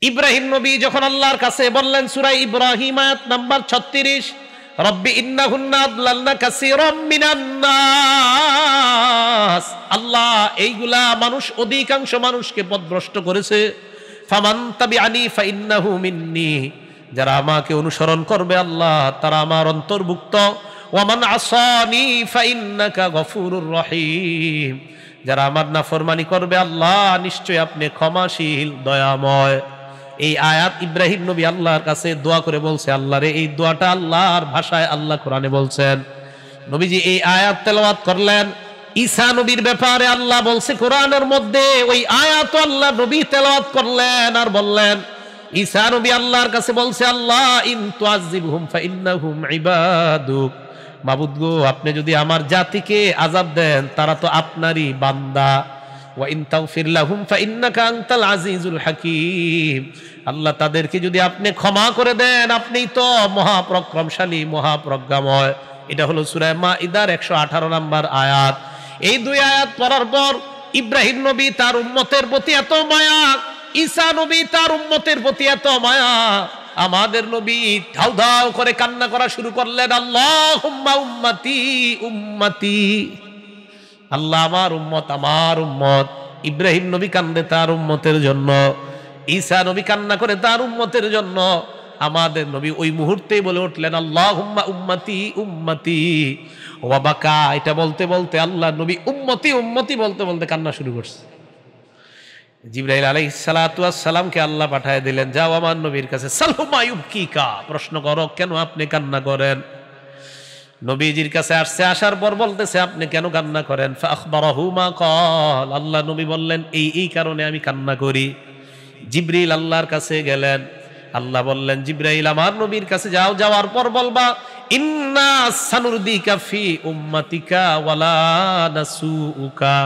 ইব্রাহিম নবী যখন আল্লাহর কাছে বললেন, সূরা ইব্রাহিম আয়াত নাম্বার 36, রব্বি ইন্নাহুন্না আদলালনা কাসীরাম মিনান নাস, আল্লাহ এইগুলা মানুষ, অধিকাংশ মানুষকে পথভ্রষ্ট করেছে। ফামান তাবিআনি ফাইন্নাহু মিন্নি, যারা আমাকে অনুসরণ করবে আল্লাহ তারা আমার অন্তর্ভুক্ত। ওয়ামান আসানি ফাইন্নাকা গফুরুর রহিম, যারা আমার নাফরমানি করবে আল্লাহ নিশ্চয় আপনি ক্ষমাশীল দয়াময়। এই আয়াত ইব্রাহিম নবী আল্লাহর কাছে দোয়া করে বলছে, আল্লাহ রে, এই দোয়াটা আল্লাহর ভাষায় আল্লাহ কোরআনে বলছেন। নবীজি এই আয়াত তেলাওয়াত করলেন। ঈসা নবীর ব্যাপারে আল্লাহ বলছে কোরআনের মধ্যে, ওই আয়াত আল্লাহ নবী তেলাওয়াত করলেন আর বললেন, ঈসা নবী আল্লাহর কাছে বলছে, আল্লাহ ইন তুআযিবহুম ফাইন্নাহুম ইবাদুক, মাবুদ গো, আপনি যদি আমার জাতিকে আযাব দেন তারা তো আপনারই বান্দা। ওয়া ইন তাগফির লাহুম ফাইন্নাকা আনতাল আজিজুল হাকীম, আল্লাহ তাদেরকে যদি আপনি ক্ষমা করে দেন আপনিই তো মহাপরাক্রমশালী মহাপ্রজ্ঞাময়। এটা হলো সূরা মাইদার 118 নম্বর আয়াত। এই দুই আয়াত পড়ার পর ইব্রাহিম নবী তার উম্মতের প্রতি এত মায়া, ঈসা নবী তার উম্মতের প্রতি এত মায়া, আমাদের নবী ধাউ ধাউ করে কান্না করা শুরু করলেন, আল্লাহুম্মা উম্মতি উম্মতি, আল্লাহ আমার উম্মত আমার উম্মত। ইব্রাহিম নবী কান্দে তার উম্মতের জন্য, ঈসা নবী কান্না করে তার উম্মতের জন্য। আমাদের নবী ওই মুহূর্তেই বলে উঠলেন, আল্লাহুম্মা উম্মতি উম্মতি ওয়া বাকা। এটা বলতে বলতে আল্লাহ নবী উম্মতি উম্মতি বলতে বলতে কান্না শুরু করছে। জিবরাইল আলাইহিস সালাতু ওয়াস সালামকে আল্লাহ পাঠিয়ে দিলেন, যাও আমার নবীর কাছে, সালহু মা ইউবকিকা, প্রশ্ন করো কেন আপনি কান্না করেন। নবীজির কাছে আসছে, আসার পর বলতেছে, আপনি কেন কান্না করেন। ফাখবারাহু মা ক্বাল, আল্লাহ নবী বললেন, এই কারণে আমি কান্না করি। জিবরিল আল্লাহর কাছে গেলেন, আল্লাহ বললেন, জিবরাইল আমার নবীর কাছে যাও, যাওয়ার পর বলবা, ইন্না সানুরদিকা ফি উম্মাতিকা ওয়ালা নাসুউকা,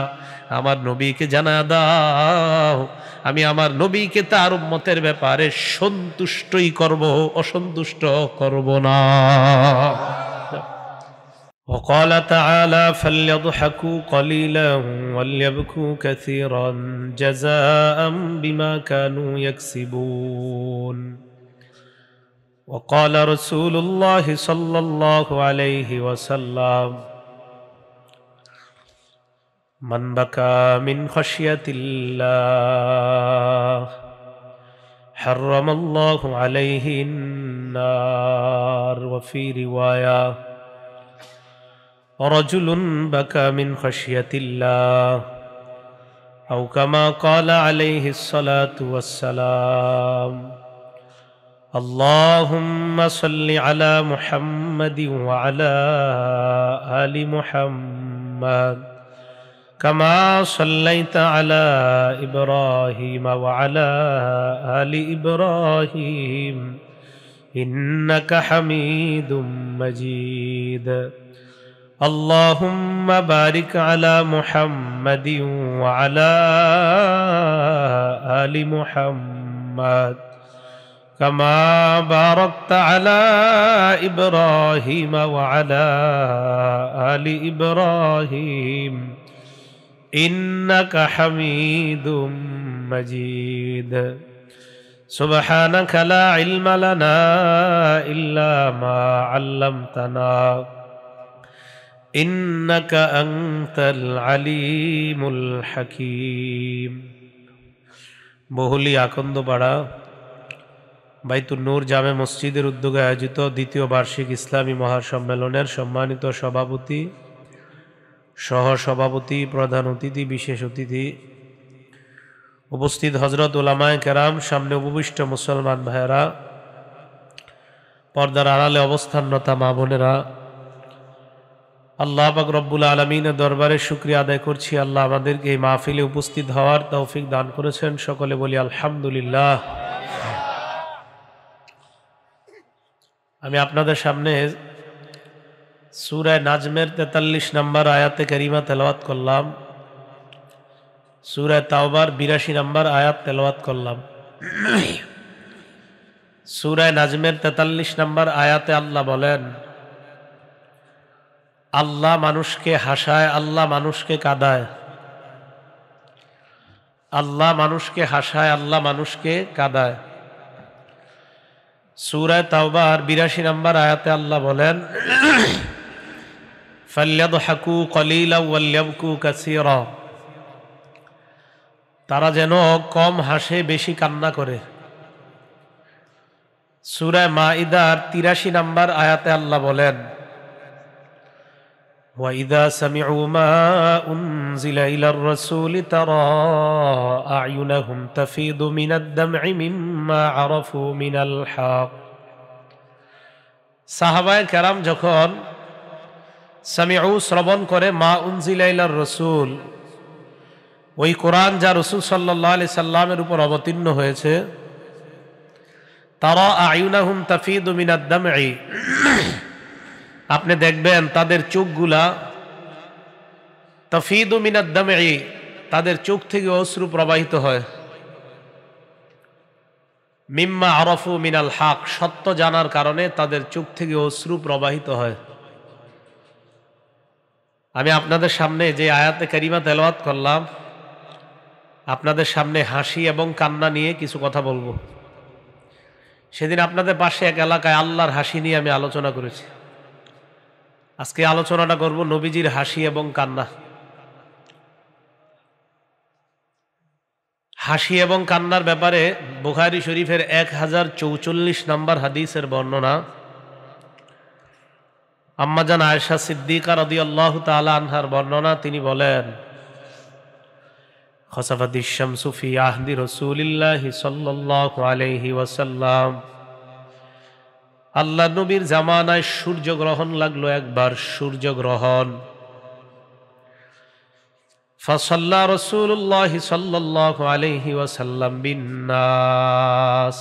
আমার নবীকে জানা দাও আমি আমার নবীকে তার উম্মতের ব্যাপারে সন্তুষ্টই করব, অসন্তুষ্ট করব না। وقال تعالى فليضحكوا قليلا وليبكوا كثيرا جزاء بما كانوا يكسبون. وقال رسول الله صلى الله عليه وسلم من بكى من خشية الله حرم الله عليه النار. وفي رواية رجل بكى من خشية الله أو كما قال عليه الصلاة والسلام اللهم صل على محمد وعلى آل محمد كما صليت على إبراهيم وعلى آل إبراهيم إنك حميد مجيد. اللهم بارك على محمد وعلى آل محمد كما باركت على إبراهيم وعلى آل إبراهيم إنك حميد مجيد. سبحانك لا علم لنا إلا ما علمتنا إنك أنت العليم الحكيم. বহুলি আকন্দপাড়া বাইতুন নূর জামে মসজিদের উদ্যোগে আয়োজিত দ্বিতীয় বার্ষিক ইসলামী মহাসম্মেলনের সম্মানিত সভাপতি, সহসভাপতি, প্রধান অতিথি, বিশেষ অতিথি, উপস্থিত হযরত উলামায়ে কেরাম, সামনে উপবিষ্ট মুসলমান ভাইয়েরা, পর্দার আড়ালে অবস্থানরতা মা বোনেরা, আল্লাহ পাক রব্বুল আলামিনের দরবারে শুকরিয়া আদায় করছি, আল্লাহ আমাদেরকে এই মাহফিলে উপস্থিত হওয়ার তৌফিক দান করেছেন। সকলে বলি আলহামদুলিল্লাহ। আমি আপনাদের সামনে সূরা নাজমের 43 নম্বর আয়াতে কারিমা তেলাওয়াত করলাম, সূরা তাওবার 82 নম্বর আয়াত তেলাওয়াত করলাম। সূরা নাজমের 43 নম্বর আয়াতে আল্লাহ বলেন, আল্লাহ মানুষকে হাসায়, আল্লাহ মানুষকে কাঁদায়, আল্লাহ মানুষকে হাসায়, আল্লাহ মানুষকে কাঁদায়। সূরা তাওবার ৮২ নম্বর আয়াতে আল্লাহ বলেন, ফালইয়াদহাকু কলিলাও ওয়ালইয়াবকু কাসীরা, তারা যেন কম হাসে বেশি কান্না করে। সূরা মাইদার ৮৩ নম্বর আয়াতে আল্লাহ বলেন, وَإِذَا سَمِعُوا مَا أُنزِلَ إِلَى الرَّسُولِ تَرَى أَعْيُنَهُمْ تَفِيضُ مِنَ الدَّمْعِ مِمَّا عَرَفُوا مِنَ الْحَقِّ। সাহাবায়ে কেরাম যখন সামিউ শ্রবণ করে মা উনজিলা ইলার রাসূল, ওই কোরআন যা রাসূল সাল্লাল্লাহু আলাইহি সাল্লামের উপর অবতীর্ণ হয়েছে, তারা আয়ুনাহুম তাফিদু মিনাদ দামঈ, আপনি দেখবেন তাদের চোখগুলা তাফিদু মিনাদ দামঈ, তাদের চোখ থেকে অশ্রু প্রবাহিত হয়। মিম্মা আরাফু মিনাল হক, সত্য জানার কারণে তাদের চোখ থেকে অশ্রু প্রবাহিত হয়। আমি আপনাদের সামনে যে আয়াতে কারিমা তেলাওয়াত করলাম, আপনাদের সামনে হাসি এবং কান্না নিয়ে কিছু কথা বলবো। সেদিন আপনাদের পাশে এক এলাকায় আল্লাহর হাসি নিয়ে আমি আলোচনা করেছি। আজকে আলোচনাটা করব নবীজির হাসি এবং কান্না। হাসি এবং কান্নার ব্যাপারে বুখারী শরীফের 1044 নম্বর হাদিসের বর্ণনা। আম্মাজান আয়েশা সিদ্দিকা রাদিয়াল্লাহু তাআলা আনহার বর্ণনা। তিনি বলেন, খসাফাতিশ শামসু ফি আহদি রাসূলিল্লাহি সাল্লাল্লাহু আলাইহি ওয়াসাল্লাম, আল্লাহ নবীর জামানায় সূর্যগ্রহণ লাগলো একবার, সূর্যগ্রহণ। ফাসাল্লা রাসূলুল্লাহি সাল্লাল্লাহু আলাইহি ওয়াসাল্লাম বিন্নাস,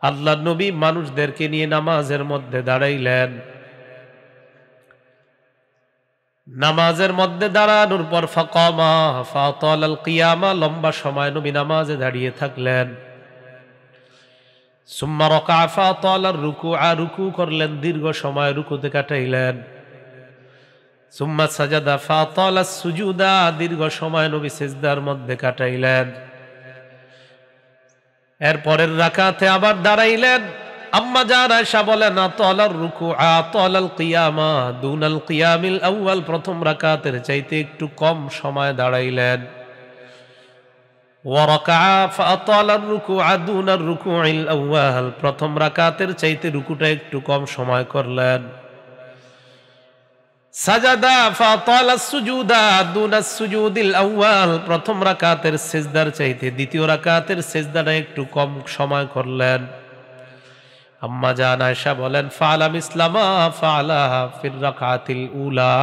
আল্লাহ নবী মানুষদেরকে নিয়ে নামাজের মধ্যে দাঁড়াইলেন। নামাজের মধ্যে দাঁড়ানোর পর ফাকামা ফাতালাল কিয়ামা, লম্বা সময় নবী নামাজে দাঁড়িয়ে থাকলেন। সুম্মা রাকা ফাতালার রুকুআ, রুকু করলেন, দীর্ঘ সময় রুকুতে কাটাইলেন। সুম্মা সাজাদা ফাতালাস সুজুদা, দীর্ঘ সময় নবী সিজদার মধ্যে কাটাইলেন। এরপরের রাকাতে আবার দাঁড়াইলেন। আম্মা জান আয়েশা বলেন, আতালার রুকুআ আতালাল কিয়ামা দুনাল কিয়ামিল আউয়াল, প্রথম রাকাতের চাইতে একটু কম সময় দাঁড়াইলেন। ওয়া রাকা ফাতালার রুকুআ দুনার রুকুইল আউয়াল, প্রথম রাকাতের চাইতে রুকুটা একটু কম সময় করলেন। সাজাদা ফাতালাস সুজুদা দুনাস সুজুদিল আউয়াল, প্রথম রাকাতের সিজদার চাইতে দ্বিতীয় রাকাতের সিজদাটা একটু কম সময় করলেন। আম্মা জান আয়েশা বলেন, ফাআলা মিসলামা ফাআলা ফির রাকাতিল উলা,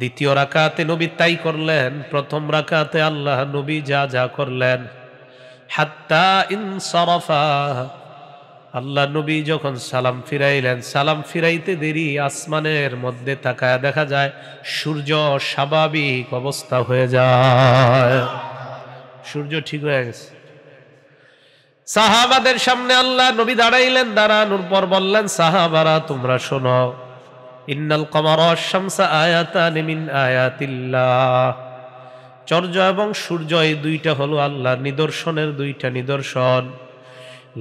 দ্বিতীয় রাকাতে নবী তাই করলেন, প্রথম রাকাতে আল্লাহ নবী যা যা করলেন। হাত্তা ইনসারাফা, আল্লাহ নবী যখন সালাম ফিরাইলেন, সালাম ফিরাইতে দেরি, আসমানের মধ্যে তাকায় দেখা যায় সূর্য স্বাভাবিক অবস্থা হয়ে যায়, সূর্য ঠিক হয়ে গেছে। সাহাবাদের সামনে আল্লাহ নবী দাঁড়াইলেন, দাঁড়ানোর পর বললেন, সাহাবারা তোমরা শোনো, ইন্নাল কমারা ওয়াশ শামসা আয়াতান মিন আয়াতিল্লাহ, চন্দ্র এবং সূর্য এই দুইটা হলো আল্লাহর নিদর্শনের দুইটা নিদর্শন।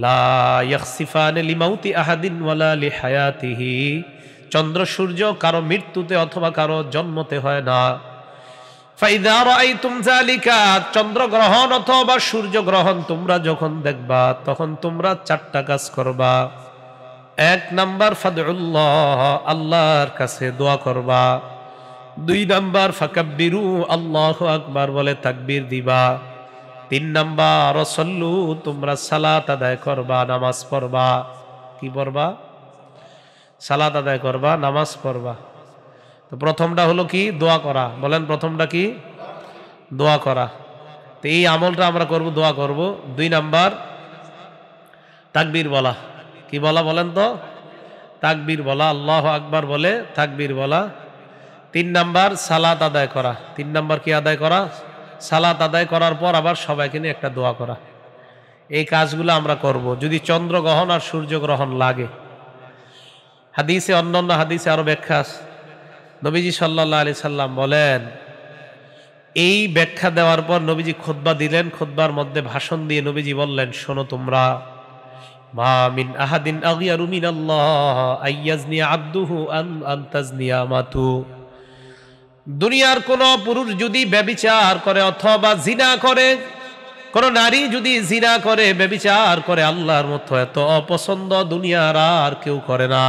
লা ইয়াখসিফানে লিমাউতি আহাদিন ওয়ালা লিহায়াতিহি, চন্দ্র সূর্য কারো মৃত্যুতে অথবা কারো জন্মতে হয় না। ফাইযা রাআইতুম যালিকা, চন্দ্রগ্রহণ অথবা সূর্যগ্রহণ তোমরা যখন দেখবা, তখন তোমরা চারটা কাজ করবা। এক নাম্বার ফাদউল্লাহ, আল্লাহর কাছে দোয়া করবা। দুই নাম্বার ফাকাব্বিরু, আল্লাহু আকবার বলে তাকবীর দিবা। তিন নাম্বার সল্লু, তোমরা সালাত আদায় করবা, নামাজ পড়বা। কি পড়বা? সালাত আদায় করবা, নামাজ পড়বা। তো প্রথমটা হলো কি? দোয়া করা। বলেন প্রথমটা কি? দোয়া করা। তো এই আমলটা আমরা করব, দোয়া করব। দুই নাম্বার তাকবীর বলা। কি বলা বলেন তো? তাকবীর বলা, আল্লাহু আকবার বলে তাকবীর বলা। তিন নাম্বার সালাত আদায় করা। তিন নাম্বার কি আদায় করা? সালাত আদায় করার পর আবার সবাইকে নিয়ে একটা দোয়া করা। এই কাজগুলো আমরা করব যদি চন্দ্রগ্রহণ আর সূর্যগ্রহণ লাগে। হাদিসে, অন্যান্য হাদিসে আরো ব্যাখ্যা আছে। নবীজি সাল্লাল্লাহু আলাইহি সাল্লাম বলেন, এই ব্যাখ্যা দেওয়ার পর নবীজি খুতবা দিলেন। খুতবার মধ্যে ভাষণ দিয়ে নবীজি বললেন, শোনো তোমরা, মা মিন আহাদিন আগিয়ারু মিনাল্লাহ আইয়াজনি আবদুহু আন তাজনিয়া মাতু। দুনিয়ার কোন পুরুষ যদি ব্যভিচার করে অথবা জিনা করে, কোন নারী যদি জিনা করে, ব্যভিচার করে, আল্লাহর মতো এত অপছন্দ দুনিয়ার আর কেউ করে না।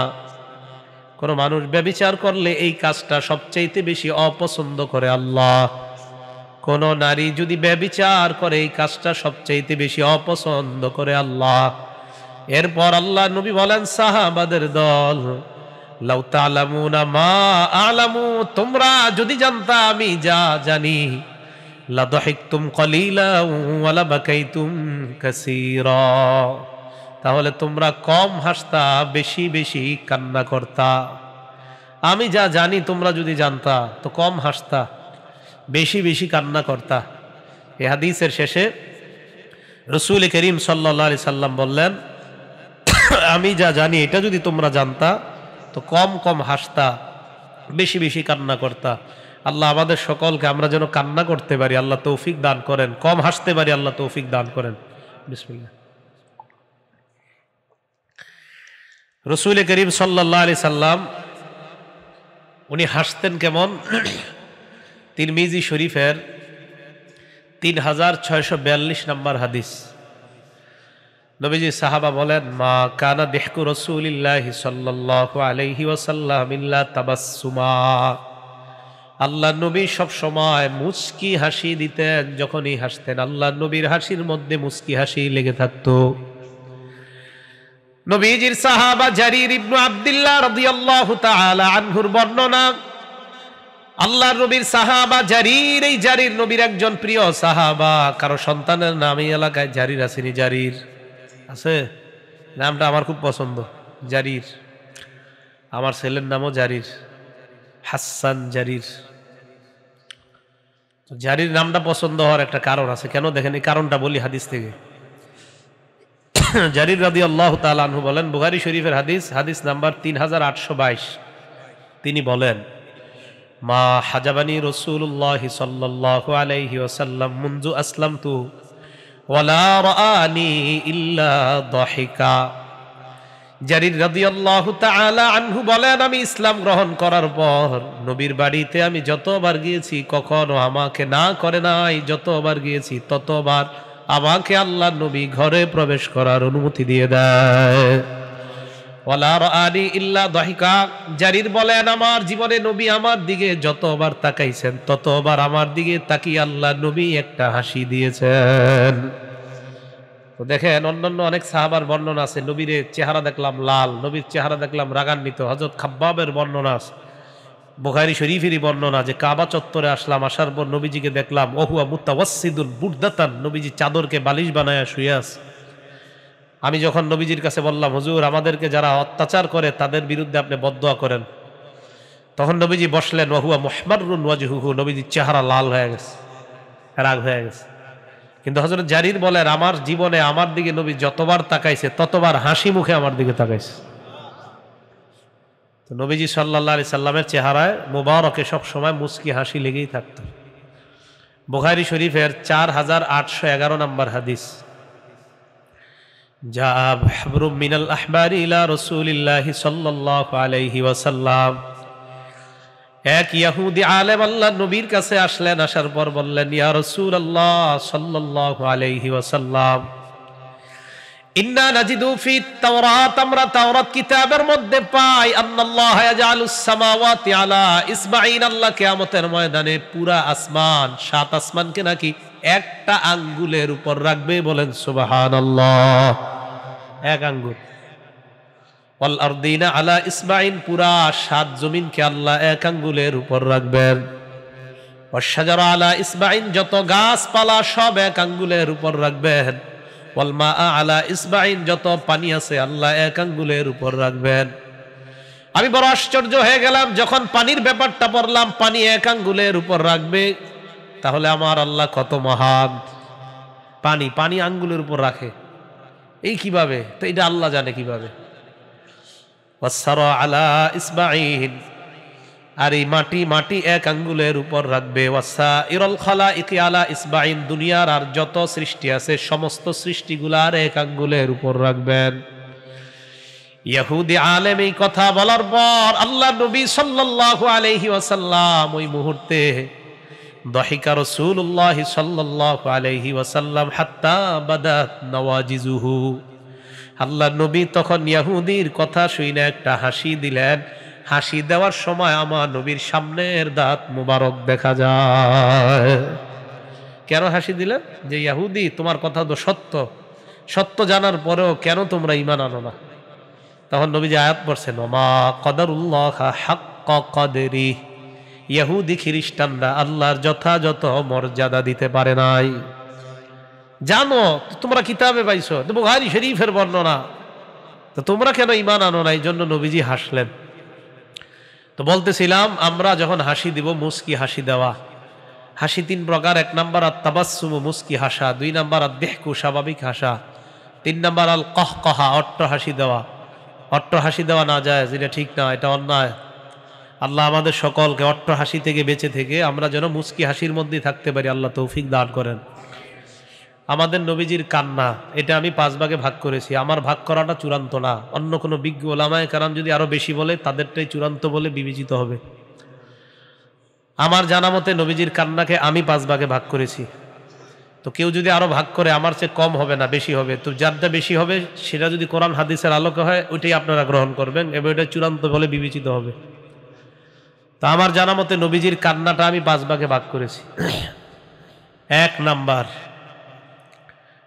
কোন মানুষ ব্যভিচার করলে এই কাজটা সবচাইতে বেশি অপছন্দ করে আল্লাহ। কোন নারী যদি ব্যভিচার করে এই কাজটা সবচাইতে বেশি অপছন্দ করে আল্লাহ। এরপর আল্লাহ নবী বলেন সাহাবাদের দল, লাউ তা'লামুনা মা আ'লামু, তোমরা যদি জানতা আমি যা জানি, লা দাহিকতুম কলিলান ওয়া লা বাকাইতুম কাসীরা, তাহলে তোমরা কম হাসতা, বেশি বেশি কান্না করতা। আমি যা জানি তোমরা যদি জানতা তো কম হাসতা, বেশি বেশি কান্না করতা। এই হাদিসের শেষে রাসূল করিম সাল্লাল্লাহু আলাইহি সাল্লাম বললেন, আমি যা জানি এটা যদি তোমরা জানতা তো কম কম হাসতা, বেশি বেশি কান্না করতা। আল্লাহ আমাদের সকলকে আমরা যেন কান্না করতে পারি আল্লাহ তৌফিক দান করেন, কম হাসতে পারি আল্লাহ তৌফিক দান করেন। বিসমিল্লাহ। রাসূল করিম সাল্লাল্লাহু আলাইহি সাল্লাম উনি হাসতেন কেমন? তিরমিজি শরীফের 3642 নম্বর হাদিস। নবীজি সাহাবা বলেন, মা কানা দিহকু রাসূলিল্লাহি সাল্লাল্লাহু আলাইহি ওয়াসাল্লাম ইল্লা তাবাসসুমা। আল্লাহ নবী সব সময় মুচকি হাসি দিতেন। যখনই হাসতেন আল্লাহ নবীর হাসির মধ্যে মুচকি হাসি লেগে থাকতো। নবীজির সাহাবা জারির ইবনে আব্দুল্লাহ রাদিয়াল্লাহু তাআলা আনহুর বর্ণনা, আল্লাহর নবীর সাহাবা জারির, এই জারির নবীর একজন প্রিয় সাহাবা। কারো সন্তানের নাম এই এলাকায় জারির আসেনি? জারির আছে? নামটা আমার খুব পছন্দ, জারির। আমার ছেলের নামও জারির, হাসান জারির। জারির নামটা পছন্দ হওয়ার একটা কারণ আছে। কেন দেখেন, এই কারণটা বলি হাদিস থেকে। জারির রাদিয়াল্লাহু তাআলা আনহু বলেন, বুখারী শরীফের হাদিস, হাদিস নাম্বার 3822, তিনি বলেন, মা হাজাবানি রাসূলুল্লাহি সাল্লাল্লাহু আলাইহি ওয়াসাল্লাম মুনযু আসলামতু ওয়ালা রাআনি ইল্লা দাহিকা। জারির রাদিয়াল্লাহু তাআলা আনহু বলেন, আমি ইসলাম গ্রহণ করার পর নবীর বাড়িতে আমি যতবার গিয়েছি কখনো আমাকে না করে নাই। যতবার গিয়েছি ততবার আমাকে আল্লাহ নবী ঘরে প্রবেশ করার অনুমতি দিয়ে দেয়। ওয়ালা রাআনি ইল্লা দাহিকা। জারির বলেন, আমার জীবনে নবী আমার দিকে যতবার তাকাইছেন ততবার আমার দিকে তাকিয়ে আল্লাহ নবী একটা হাসি দিয়েছেন। তো দেখেন, অন্যান্য অনেক সাহাবার বর্ণনা আছে, নবীর চেহারা দেখলাম লাল, নবীর চেহারা দেখলাম রাগান্বিত। হযরত খাব্বাবের বর্ণনা আছে, বুখারী শরীফেরই বর্ণনা, যে কাবা চত্বরে আসলাম, আসার পর নবীজিকে দেখলাম ওহুয়া মুতাওয়াসসিদুল বুরদাতান, নবীজি চাদরকে বালিশ বানায়া শুয়ে আছে। আমি যখন নবীজির কাছে বললাম, হুজুর আমাদেরকে যারা অত্যাচার করে তাদের বিরুদ্ধে আপনি বদদোয়া করেন, তখন নবীজি বসলেন, ওহুয়া মুহমাররুন ওয়াজহুহু, নবীজির চেহারা লাল হয়ে গেছে, রাগ হয়ে গেছে। কিন্তু হযরত জারির বলেন, আমার জীবনে আমার দিকে নবী যতবার তাকাইছে ততবার হাসি মুখে আমার দিকে তাকাইছে। তো নবীজি সাল্লাল্লাহু আলাইহি সাল্লামের চেহারায় মুবারকে সব সময় মুচকি হাসি লেগেই থাকত। বুখারী শরীফের 4811 নম্বর হাদিস, যা হাবরুম মিনাল আহবারি ইলা রাসূলিল্লাহি সাল্লাল্লাহু আলাইহি ওয়াসাল্লাম। এক ইহুদি আলেম আল্লাহর নবীর কাছে আসলেন, আসার পর বললেন, ইয়া রাসূলুল্লাহ সাল্লাল্লাহু আলাইহি ওয়াসাল্লাম, ইন্না নাজিদু ফি তাওরাত, আমরা তাওরাত কিতাবের মধ্যে পাই, আল্লাহ ইয়াজআলুস সামাওয়াতি আলা ইসবাঈন, আল্লাহ কিয়ামতের ময়দানে পুরা আসমান, 7 আসমানকে নাকি একটা আঙ্গুলের উপর রাখবে। বলেন সুবহানাল্লাহ, এক আঙ্গুল। ওয়াল আরদিনা আলা ইসবাঈন, পুরা 7 জমিনকে আল্লাহ এক আঙ্গুলের উপর রাখবেন। ওয়াশ শাজারা আলা ইসবাঈন, যত গাছপালা সব এক আঙ্গুলের উপর রাখবেন। ওয়াল মা আলা ইসবাঈন, যত পানি আছে আল্লাহ এক আঙ্গুলের উপর রাখবেন। আমি বড় আশ্চর্য হয়ে গেলাম যখন পানির ব্যাপারটা পড়লাম, পানি এক আঙ্গুলের উপর রাখবে, তাহলে আমার আল্লাহ কত মহান। পানি পানি আঙ্গুলের উপর রাখে, এই কিভাবে? তো এটা আল্লাহ জানে কিভাবে। ওয়াসসারা আলা ইসবাঈন, আর এই মাটি মাটি এক আঙ্গুলের উপর রাখবে। ওয়াসাইরুল খালাইকি আলা ইসবাইন, দুনিয়ার আর যত সৃষ্টি আছে সমস্ত সৃষ্টিগুলার এক আঙ্গুলের উপর রাখবেন। ইহুদি আলেম এই কথা বলার পর আল্লাহ নবী সাল্লাল্লাহু আলাইহি ওয়াসাল্লাম ওই মুহূর্তে দহিকা রাসূলুল্লাহ সাল্লাল্লাহু আলাইহি ওয়াসাল্লাম হাত্তা বাদাত নওয়াজিজুহু। আল্লাহ নবী তখন ইহুদির কথা শুনে একটা হাসি দিলেন। হাসি দেওয়ার সময় আমার নবীর সামনের দাঁত মুবারক দেখা যায়। কেন হাসি দিলেন? যে ইহুদি তোমার কথা তো সত্য, সত্য জানার পরেও কেন তোমরা ঈমান আনো না? তখন নবীজি আয়াত পড়ছেন, ওমা কদরুল্লাহ হাক্কা কদরি, ইহুদি খ্রিস্টানরা আল্লাহর যথাযথ মর্যাদা দিতে পারে নাই। জানো তোমরা কিতাবে পাইছো, বুখারী শরীফের বর্ণনা, তো তোমরা কেন ঈমান আনো না? এই জন্য নবীজি হাসলেন। তো বলতেছিলাম আমরা যখন হাসি দিব মুস্কি হাসি দেওয়া। হাসি তিন প্রকার। এক নাম্বার আত-তাবাসসুম, মুস্কি হাসা। দুই নাম্বার আদ-দিহকু, স্বাভাবিক হাসা। তিন নাম্বার আল কহকহা, অট্ট হাসি দেওয়া। অট্ট হাসি দেওয়া না যায়, এটা ঠিক না, এটা অন্যায়। আল্লাহ আমাদের সকলকে অট্ট হাসি থেকে বেঁচে থেকে আমরা যেন মুস্কি হাসির মধ্যেই থাকতে পারি, আল্লাহ তৌফিক দান করেন। আমাদের নবীজির কান্না, এটা আমি 5 ভাগে ভাগ করেছি। আমার ভাগ করাটা চূড়ান্ত না, অন্য কোনো বিজ্ঞ ওলামায়ে কেরাম যদি আরো বেশি বলে তাদেরটাই চূড়ান্ত বলে বিবেচিত হবে। আমার জানা মতে নবীজির কান্নাকে আমি 5 ভাগে ভাগ করেছি। তো কেউ যদি আরো ভাগ করে আমার চেয়ে কম হবে না, বেশি হবে। তো যারটা বেশি হবে সেটা যদি কোরআন হাদিসের আলোকে হয় ওইটাই আপনারা গ্রহণ করবেন এবং এটা চূড়ান্ত বলে বিবেচিত হবে। তো আমার জানা মতে নবীজির কান্নাটা আমি 5 ভাগে ভাগ করেছি। 1 নাম্বার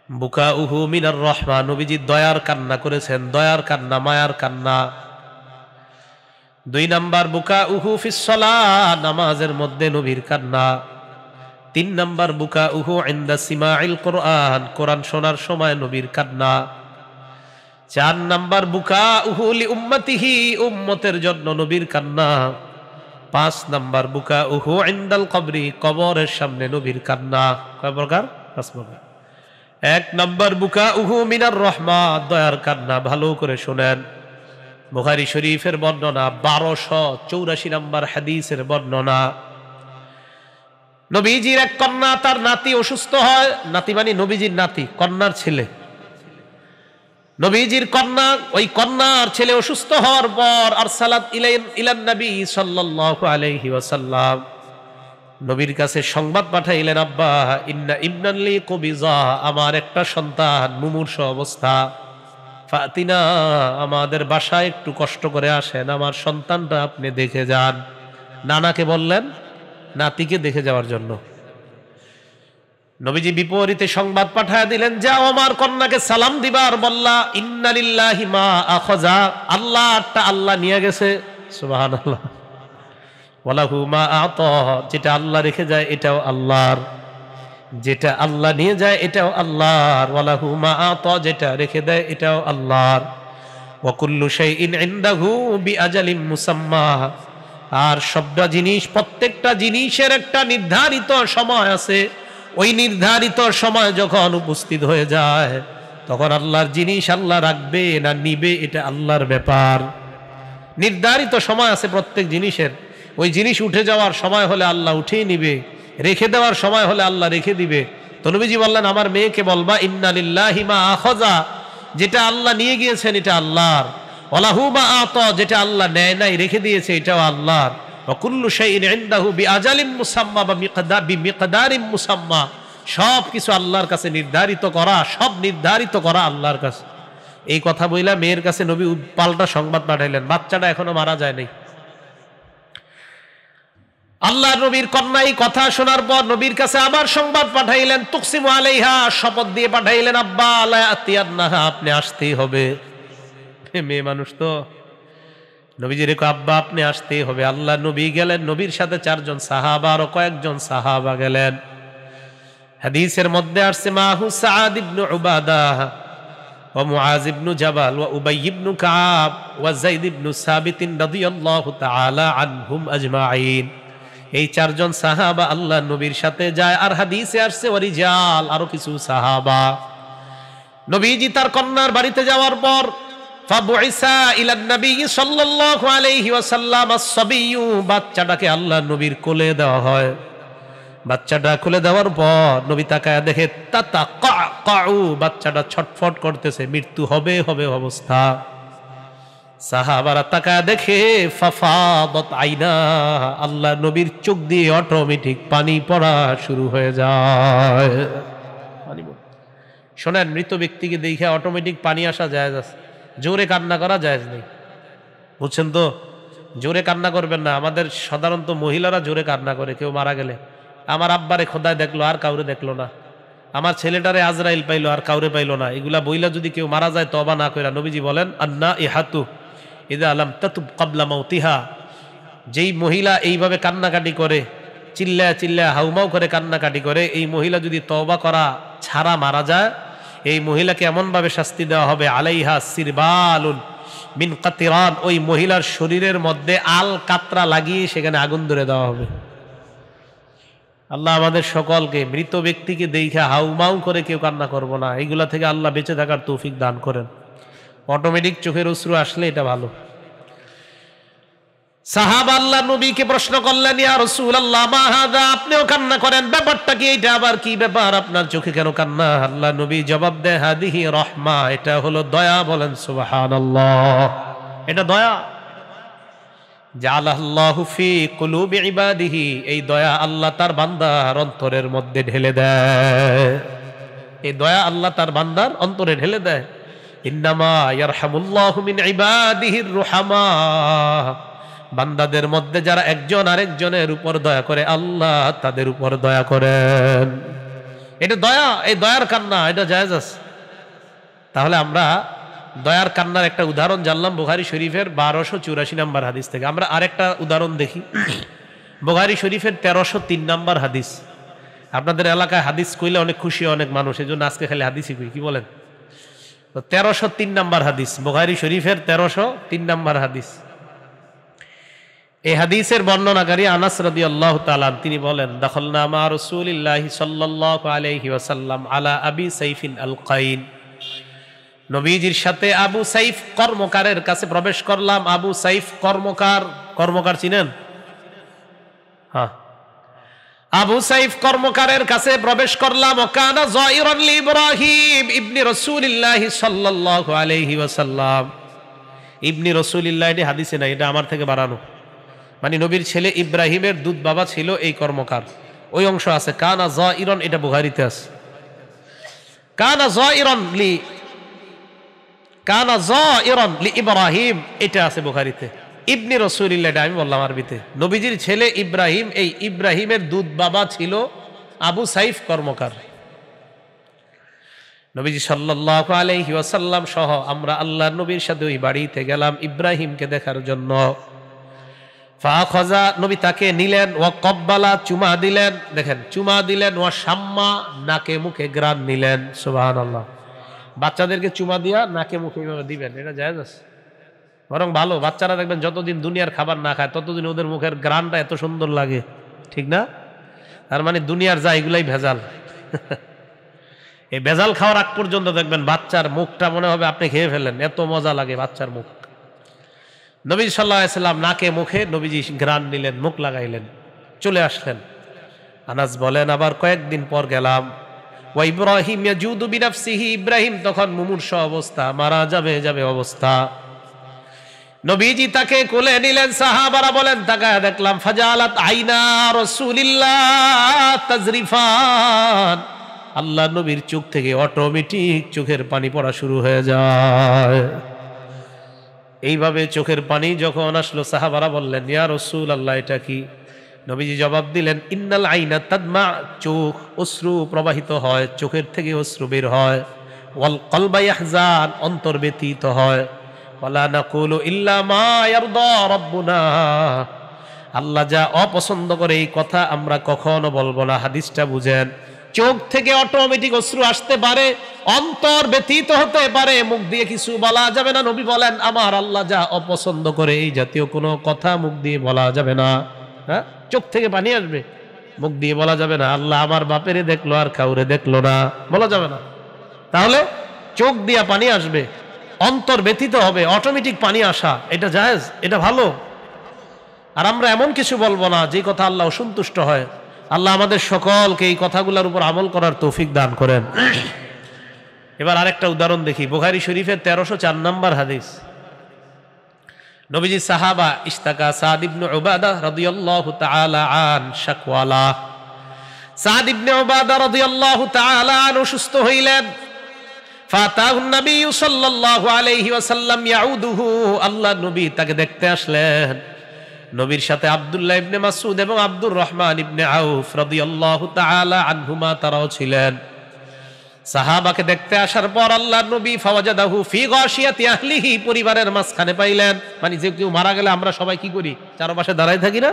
বুকাউহু মিনার রাহমা, নবীজি দয়ার কান্না করেছেন, দয়ার কান্না, মায়ার কান্না। 2 নাম্বার বুকাউহু ফিস সালাহ, নামাজের মধ্যে নবীর কান্না। 3 নাম্বার বুকাউহু ইনদা সিমাইল কোরআন, কোরআন শোনার সময় নবীর কান্না। 4 নাম্বার বুকাউহু লি উম্মতিহি, উম্মতের জন্য নবীর কান্না। 5 নাম্বার বুকাউহু ইনদাল কবরি, কবরের সামনে নবীর কান্না। কয় প্রকার? 5 প্রকার। 1 নাম্বার বুকাউহু মিনার রাহমা, দয়ার কান্না। ভালো করে শুনেন, বুখারী শরীফের বর্ণনা, 1284 নাম্বার হাদিসের বর্ণনা। নবীজির এক কন্যা, তার নাতি অসুস্থ হয়। নাতি মানে নবীজির নাতি, কন্যার ছেলে। নবীজির কন্যা, ওই কন্যার ছেলে অসুস্থ হওয়ার পর আরসালাত ইলান নবী সাল্লাল্লাহু আলাইহি ওয়াসাল্লাম, নবীর কাছে সংবাদ পাঠাইলেন, আব্বা ইন্না ইবনান লি কুবিজা, আমার একটা সন্তান মুমূর্ষু অবস্থা, ফাতিনা, আমাদের বাসায় একটু কষ্ট করে আসেন, আমার সন্তানটা আপনি দেখে যান। নানাকে বললেন নাতিকে দেখে যাওয়ার জন্য। নবীজি বিপরীতে সংবাদ পাঠায় দিলেন, যাও আমার কন্যাকে সালাম দিবা আর বললা ইন্না লিল্লাহি মা আখাযা, আল্লাহটা আল্লাহ নিয়ে গেছে, সুবহানাল্লাহ। ওয়ালাহু মা আতা, যেটা আল্লাহ রেখে যায় এটাও আল্লাহর, যেটা আল্লাহ নিয়ে যায় এটাও আল্লাহর। ওয়ালাহু মা আতা, যেটা রেখে দেয় এটাও আল্লাহর। ওয়া কুল্লু শাইইন ইনদাহু বিআজালিন মুসাম্মা, আর সবটা জিনিস, প্রত্যেকটা জিনিসের একটা নির্ধারিত সময় আছে। ওই নির্ধারিত সময় যখন উপস্থিত হয়ে যায় তখন আল্লাহর জিনিস আল্লাহ রাখবে না নিবে, এটা আল্লাহর ব্যাপার। নির্ধারিত সময় আছে প্রত্যেক জিনিসের। ওই জিনিস উঠে যাওয়ার সময় হলে আল্লাহ উঠেই নিবে, রেখে দেওয়ার সময় হলে আল্লাহ রেখে দিবে। তো নবীজি বললেন, আমার মেয়েকে বলবা ইন্না লিল্লাহি মা আখাযা, যেটা আল্লাহ নিয়ে গিয়েছেন এটা আল্লাহর। ওয়ালাহু মা আতা, যেটা আল্লাহ নেয় নাই রেখে দিয়েছে এটাও আল্লাহর। ওয়া কুল্লু শাইইন ইনদাহু বিআজালিন মুসাম্মা বা বিমিকদারিন মুসাম্মা, সব কিছু আল্লাহর কাছে নির্ধারিত করা, সব নির্ধারিত করা আল্লাহর কাছে। এই কথা বইলা মেয়ের কাছে নবী পাল্টা সংবাদ পাঠাইলেন, বাচ্চাটা এখনো মারা যায় নাই। আল্লাহ নবীর কন্যা এই কথা শোনার পর নবীর কাছে আবার সংবাদ পাঠাইলেন, তুকসিমু আলাইহা, শপথ দিয়ে পাঠাইলেন, আব্বা লা আতিয়ান্নাহা, আপনি আসতেই হবে। মেয়ে মানুষ তো, নবীজির কয় আব্বা আপনি আসতেই হবে। আল্লাহ নবী গেলেন, নবীর সাথে 4 জন সাহাবা, আরো কয়েকজন সাহাবা গেলেন। হাদিসের মধ্যে আসছে মাহু সাআদ ইবনে উবাদা ওয়া মুআজ ইবনে জাবাল ওয়া উবাই ইবনে কাব ওয়া যায়েদ ইবনে সাবিত রাদিয়াল্লাহু তাআলা আনহুম আজমাইন। এই 4 জন সাহাবা আল্লাহ নবীর সাথে যায়। আর হাদিসে আসছে ওয়া রিজাল, আরো কিছু সাহাবা। নবীজি তার কন্যার বাড়িতে যাওয়ার পর ফাবুইসা ইলান নবী সাল্লাল্লাহু আলাইহি ওয়াসাল্লাম আস-সাবিয়্যু, বাচ্চাটাকে আল্লাহর নবীর কোলে দেওয়া হয়। বাচ্চাটা খুলে দেওয়ার পর নবী তাকায়া দেখে তাতাকাউ, বাচ্চাটা ছটফট করতেছে, মৃত্যু হবে হবে অবস্থা। সাহাবারা তাকায়া দেখে ফাফাদাত আইনা, আল্লাহ নবীর চোখ দিয়ে অটোমেটিক পানি পড়া শুরু হয়ে যায়। শোনেন, মৃত ব্যক্তিকে দেখে অটোমেটিক পানি আসা যায়, জোরে কান্না করা যায় নেই, বুঝছেন তো? জোরে কান্না করবেন না। আমাদের সাধারণত মহিলারা জোরে কান্না করে কেউ মারা গেলে। আমার আব্বারে খোদায় দেখলো আর কাউরে দেখলো না, আমার ছেলেটারে আজরাইল পাইলো আর কাউরে পাইলো না, এগুলা বইলা যদি কেউ মারা যায় তওবা না কইরা, নবীজি বলেন আন্না ইহাতু ইদা আলাম তাতুব ক্বাবলা মাউতিহা, যেই মহিলা এইভাবে কান্নাকাটি করে, চিল্লা চিল্লা হাউমাউ করে কান্নাকাটি করে, এই মহিলা যদি তওবা করা ছাড়া মারা যায়, এই মহিলাকে এমন ভাবে শাস্তি দেওয়া হবে, আলাইহা সিরবালুন মিন কাতিরান, ওই মহিলার শরীরের মধ্যে আল কাতরা লাগিয়ে সেখানে আগুন ধরে দেওয়া হবে। আল্লাহ আমাদের সকলকে মৃত ব্যক্তিকে দেখে হাউমাউ করে কেউ কান্না করব না, এইগুলা থেকে আল্লাহ বেঁচে থাকার তৌফিক দান করেন। অটোমেটিক চোখের অশ্রু আসলে এটা ভালো। সাহাবা আল্লাহ নবীকে প্রশ্ন করলেন, ইয়া রাসূলুল্লাহ মা হাযা, আপনিও কান্না করেন, ব্যাপারটা কি? এটা আবার কি ব্যাপার, আপনার চোখে কেন কান্না? আল্লাহ নবী জবাব দেয়, হাদিহি রাহমা, এটা হলো দয়া। বলেন সুবহানাল্লাহ, এটা দয়া। জাআলাল্লাহু ফি কুলুবি ইবাদিহি, এই দয়া আল্লাহ তার বান্দার অন্তরের মধ্যে ঢেলে দেয়। এই দয়া আল্লাহ তার বান্দার অন্তরে ঢেলে দেয়। ইন্নামা ইয়ারহামুল্লাহু মিন ইবাদিহির রুহামা, বান্দাদের মধ্যে যারা একজন আরেকজনের উপর দয়া করে আল্লাহ তাদের উপর দয়া করেন। এটা দয়া, এই দয়ার কান্না, এটা জায়েজ আছে। তাহলে আমরা দয়ার কান্নার একটা উদাহরণ জানলাম বুখারী শরীফের 1284 নম্বর হাদিস থেকে। আমরা আরেকটা উদাহরণ দেখি, বুখারী শরীফের 1303 নম্বর হাদিস। আপনাদের এলাকায় হাদিস কইলে অনেক খুশি অনেক মানুষ, এই জন্য আজকে খালি হাদিসই কই, কি বলেন? তো 1303 নম্বর হাদিস, বুখারী শরীফের 1303 নম্বর হাদিস। এই হাদিসের বর্ণনাকারী আনাস রাদিয়াল্লাহু তাআলা, তিনি বলেন, দাখালনা মা রাসূলিল্লাহি সাল্লাল্লাহু আলাইহি ওয়াসাল্লাম আলা আবি সাইফিন আল কাইন, নবীজির সাথে আবু সাইফ কর্মকারের কাছে প্রবেশ করলাম। আবু সাইফ কর্মকার, কর্মকার চিনেন? হ্যাঁ, আবু সাইফ কর্মকারের কাছে প্রবেশ করলাম। ওয়াকানা যায়িরান লি ইব্রাহিম ইবনে রাসূলিল্লাহ সাল্লাল্লাহু আলাইহি ওয়াসাল্লাম। ইবনে রাসূলিল্লাহ, এটি হাদিসে নাই, এটা আমার থেকে বানানো, মানে নবীর ছেলে ইব্রাহিমের দুধ বাবা ছিল এই কর্মকার, ওই অংশ আছে। কানা যায়িরান, এটা বুখারীতে আছে। কানা যায়িরান লি ইব্রাহিম, এটা আছে বুখারীতে। ইবনে রাসূলিল্লাহ, এটা আমি বললাম আরবিতে। নবীজির ছেলে ইব্রাহিম, এই ইব্রাহিমের দুধ বাবা ছিল আবু সাইফ কর্মকার। নবীজি সাল্লাল্লাহু আলাইহি ওয়াসাল্লাম সহ আমরা আল্লাহর নবীর সাথে ওই বাড়িতে গেলাম ইব্রাহিমকে দেখার জন্য। ফাখাযা, নবী তাকে নিলেন, ওয়া কব্বালা, চুমা দিলেন, দেখেন চুমা দিলেন, ওয়া শাম্মা, নাকে মুখে গ্রাণ নিলেন। সুবহানাল্লাহ, বাচ্চাদেরকে চুমা দিয়া নাকে মুখে দিবেন, এটা জায়েজ আছে। বরং ভালো, বাচ্চারা দেখবেন যতদিন দুনিয়ার খাবার না খায় ততদিন ওদের মুখের গ্রানটা এত সুন্দর লাগে, ঠিক না? তার মানে দুনিয়ার যা এগুলাই ভেজাল। এই ভেজাল খাওয়ার আগ পর্যন্ত দেখবেন বাচ্চার মুখটা মনে হবে আপনি খেয়ে ফেলেন, এত মজা লাগে বাচ্চার মুখ। নবী সাল্লাল্লাহু আলাইহি সাল্লাম নাকে মুখে নবীজি গ্রান নিলেন, মুখ লাগাইলেন, চলে আসলেন। আনাস বলেন, আবার কয়েকদিন পর গেলাম। ওয়া ইব্রাহিম ইয়াজুদু বিনাফসিহি, ইব্রাহিম তখন মুমূর্ষ অবস্থা, মারা যাবে অবস্থা। নবীজি তাকে কোলে নিলেন। সাহাবারা বলেন, তাকায় দেখলাম, ফাজালাত আইনা রাসূলিল্লাহ তাজরিফান, আল্লাহ নবীর চোখ থেকে অটোমেটিক চোখের পানি পড়া শুরু হয়ে যায়। এইভাবে চোখের পানি যখন আসলো, সাহাবারা বললেন, ইয়া রাসূলুল্লাহ, এটা কি? নবীজি জবাব দিলেন, ইন্নাল আইনা তাদমা, চোখ অশ্রু প্রবাহিত হয়, চোখের থেকে অশ্রু বের হয়। ওয়াল কলবা ইয়াহজান, অন্তর ব্যথিত হয়। ওয়ালা নাকুলু ইল্লা মা ইয়ারদা রাব্বুনা, আল্লাহ যা অপছন্দ করে এই কথা আমরা কখনো বলবো না। হাদিসটা বুঝেন, চোখ থেকে অটোমেটিক অশ্রু আসতে পারে, অন্তর ব্যথিত হতে পারে, মুখ দিয়ে কিছু বলা যাবে না। নবী বলেন, আমার আল্লাহ যা অপছন্দ করে এই জাতীয় কোনো কথা মুখ দিয়ে বলা যাবে না। হ্যাঁ, চোখ থেকে পানি আসবে, মুখ দিয়ে বলা যাবে না, আল্লাহ আমার বাপেরে দেখলো আর কাউরে দেখলো না, বলা যাবে না। তাহলে চোখ দিয়া পানি আসবে, অন্তর ব্যথিত হবে, অটোমেটিক পানি আসা, এটা জায়েজ, এটা ভালো। আর আমরা এমন কিছু বলবো না যে কথা আল্লাহ অসন্তুষ্ট হয়। আল্লাহ আমাদের সকলকে এই কথাগুলোর উপর আমল করার তৌফিক দান করেন। এবার আরেকটা উদাহরণ দেখি, বুখারী শরীফের 1304 নম্বর হাদিস। নবীজি সাহাবা ইশতাকা সাদ ইবনে উবাদা রাদিয়াল্লাহু তাআলা আন শাকওয়ালা। সাদ ইবনে উবাদা রাদিয়াল্লাহু তাআলা আন অসুস্থ হইলেন। ফাতাহু নবী সাল্লাল্লাহু আলাইহি ওয়াসাল্লাম ইয়াউদুহু, আল্লাহ নবী তাকে দেখতে আসলেন। নবীর সাথে আব্দুল্লাহ ইবনে মাসউদ এবং আব্দুর রহমান ইবনে আউফ রাদিয়াল্লাহু তাআলা আনহুমা তারাও ছিলেন। সাহাবাকে দেখতে আসার পর আল্লাহ নবী ফাওয়াজাদাহু ফি গাশিয়াতি আহলিহি, পরিবারের মাঝখানে পাইলেন। মানে যে কেউ মারা গেলে আমরা সবাই কি করি, চারপাশে দাঁড়ায় থাকি না?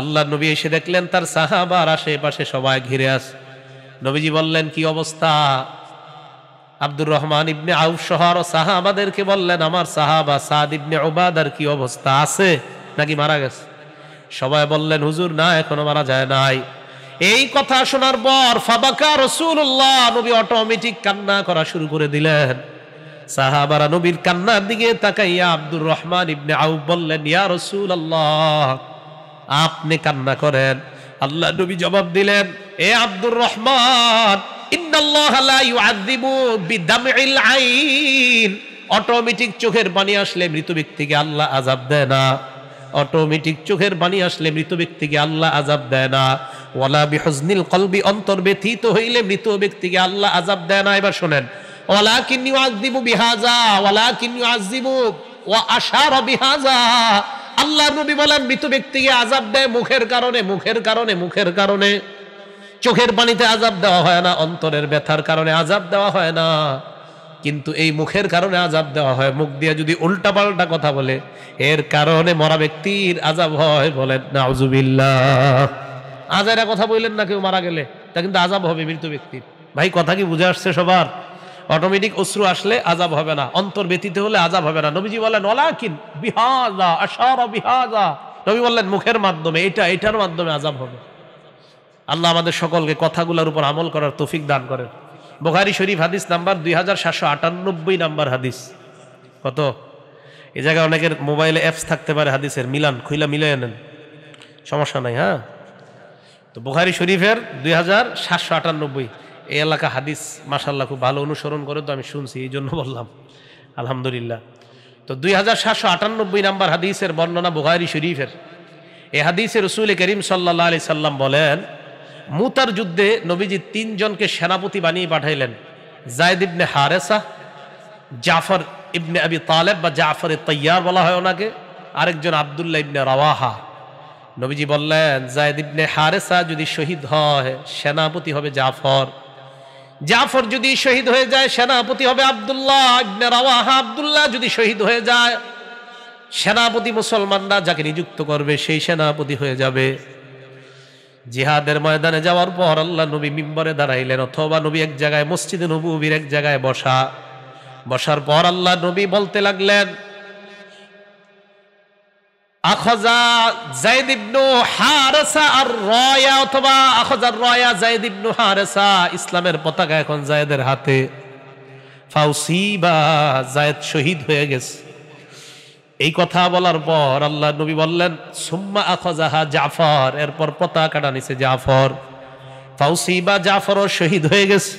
আল্লাহ নবী এসে দেখলেন তার সাহাবার আশেপাশে সবাই ঘিরে আছে। নবীজি বললেন, কি অবস্থা? আব্দুর রহমান ইবনে আউফ সহ আরো সাহাবাদেরকে বললেন, আমার সাহাবা সাদ ইবনে উবাদার কি অবস্থা, আছে নাকি মারা গেছে? সবাই বললেন, হুজুর না, এখনো মারা যায় নাই। এই কথা শোনার পর ফাবাকা রাসূলুল্লাহ, নবী অটোমেটিক কান্না করা শুরু করে দিলেন। সাহাবারা নবীর কান্নার দিকে তাকাইয়া আব্দুর রহমান ইবনে আউফ বললেন, ইয়া রাসূলুল্লাহ, আপনি কান্না করেন? আল্লাহ নবী জবাব দিলেন, এ আব্দুর রহমান, ইন্নাল্লাহা লা ইউআযিবু বিদামইল আইন, অটোমেটিক চোখের পানি আসলে মৃত ব্যক্তিকে আল্লাহ আযাব দেয় না। অটোমেটিক চোখের পানি আসলে মৃত ব্যক্তিকে আল্লাহ আযাব দেয় না। ওয়ালা বিহুজনিল কলবি, অন্তর ব্যথিত হইলে মৃত ব্যক্তিকে আল্লাহ আযাব দেয় না। এবার শুনেন, ওয়ালাকিন ইউআযিবু বিহাযা, ওয়ালাকিন ইউআযিবু ওয়া আশারা বিহাযা। আল্লাহর নবী বলেন, মৃত ব্যক্তিকে আযাব দেয় মুখের কারণে, মুখের কারণে, মুখের কারণে। চোখের পানিতে আযাব দেওয়া হয় না, অন্তরের ব্যথার কারণে আযাব দেওয়া হয় না, কিন্তু এই মুখের কারণে আযাব দেওয়া হয়। মুখ দিয়ে যদি উল্টা পাল্টা কথা বলে, এর কারণে মরা ব্যক্তির আযাব হয়। বলেন নাউযুবিল্লাহ। আজাইরা কথা বললেন না, কেউ মারা গেলে তা কিন্তু আযাব হবে মৃত ব্যক্তির। ভাই কথা কি বুঝে আসছে সবার? অটোমেটিক অশ্রু আসলে আযাব হবে না, অন্তর ব্যথিত হলে আযাব হবে না। নবীজি বলেন, ওয়ালাকিন বিহাযা আশারা বিহাযা, নবী বললেন মুখের মাধ্যমে, এটার মাধ্যমে আযাব হবে। আল্লাহ আমাদের সকলকে কথাগুলোর উপর আমল করার তৌফিক দান করেন। বুখারী শরীফ হাদিস নাম্বার 2798 নাম্বার হাদিস। কত? এই জায়গায় অনেকের মোবাইলে অ্যাপস থাকতে পারে হাদিসের, মিলান খুইলা মিলাই নেন, সমস্যা নাই। হ্যাঁ, তো বুখারী শরীফের 2798 এই এলাকা হাদিস মাশাআল্লাহ খুব ভালো অনুসরণ করে, তো আমি শুনছি এই জন্য বললাম আলহামদুলিল্লাহ। তো 2798 নাম্বার হাদিসের বর্ণনা বুখারী শরীফের। এই হাদিসে রাসূল করিম সাল্লাল্লাহু আলাইহি সাল্লাম বলেন, মুতার যুদ্ধে নবীজি 3 জনকে সেনাপতি বানিয়ে পাঠাইলেন। যায়েদ ইবনে হারেসা, জাফর ইবনে আবি তালেব বা জাফর তাইয়ার বলা হয় ওনাকে, আরেকজন আব্দুল্লাহ ইবনে রাওয়াহা। নবীজি বললেন, যায়েদ ইবনে হারেসা যদি শহীদ হয়, সেনাপতি হবে জাফর। জাফর যদি শহীদ হয়ে যায়, সেনাপতি হবে আব্দুল্লাহ ইবনে রাওয়াহা। আব্দুল্লাহ যদি শহীদ হয়ে যায়, সেনাপতি মুসলমানরা যাকে নিযুক্ত করবে সেই সেনাপতি হয়ে যাবে। জিহাদের ময়দানে যাওয়ার পর আল্লাহ নবী মিম্বরে দাঁড়াইলেন, অথবা নবী এক জায়গায় মসজিদে নববীর এক জায়গায় বসার পর আল্লাহ নবী বলতে লাগলেন, আখাযা যায়েদ ইবনে হারেসা আর রায়া, অথবা আখাযা রায়া যায়েদ ইবনে হারেসা, ইসলামের পতাকা এখন যায়েদের হাতে। ফাউসিবা, যায়েদ শহীদ হয়ে গেছে। এই কথা বলার পর আল্লাহ নবী বললেন, সুম্মা আখাযাহা জাফর, এরপর পতাকাটা নিচে জাফর। ফাউসিবা, জাফরও শহীদ হয়ে গেছে।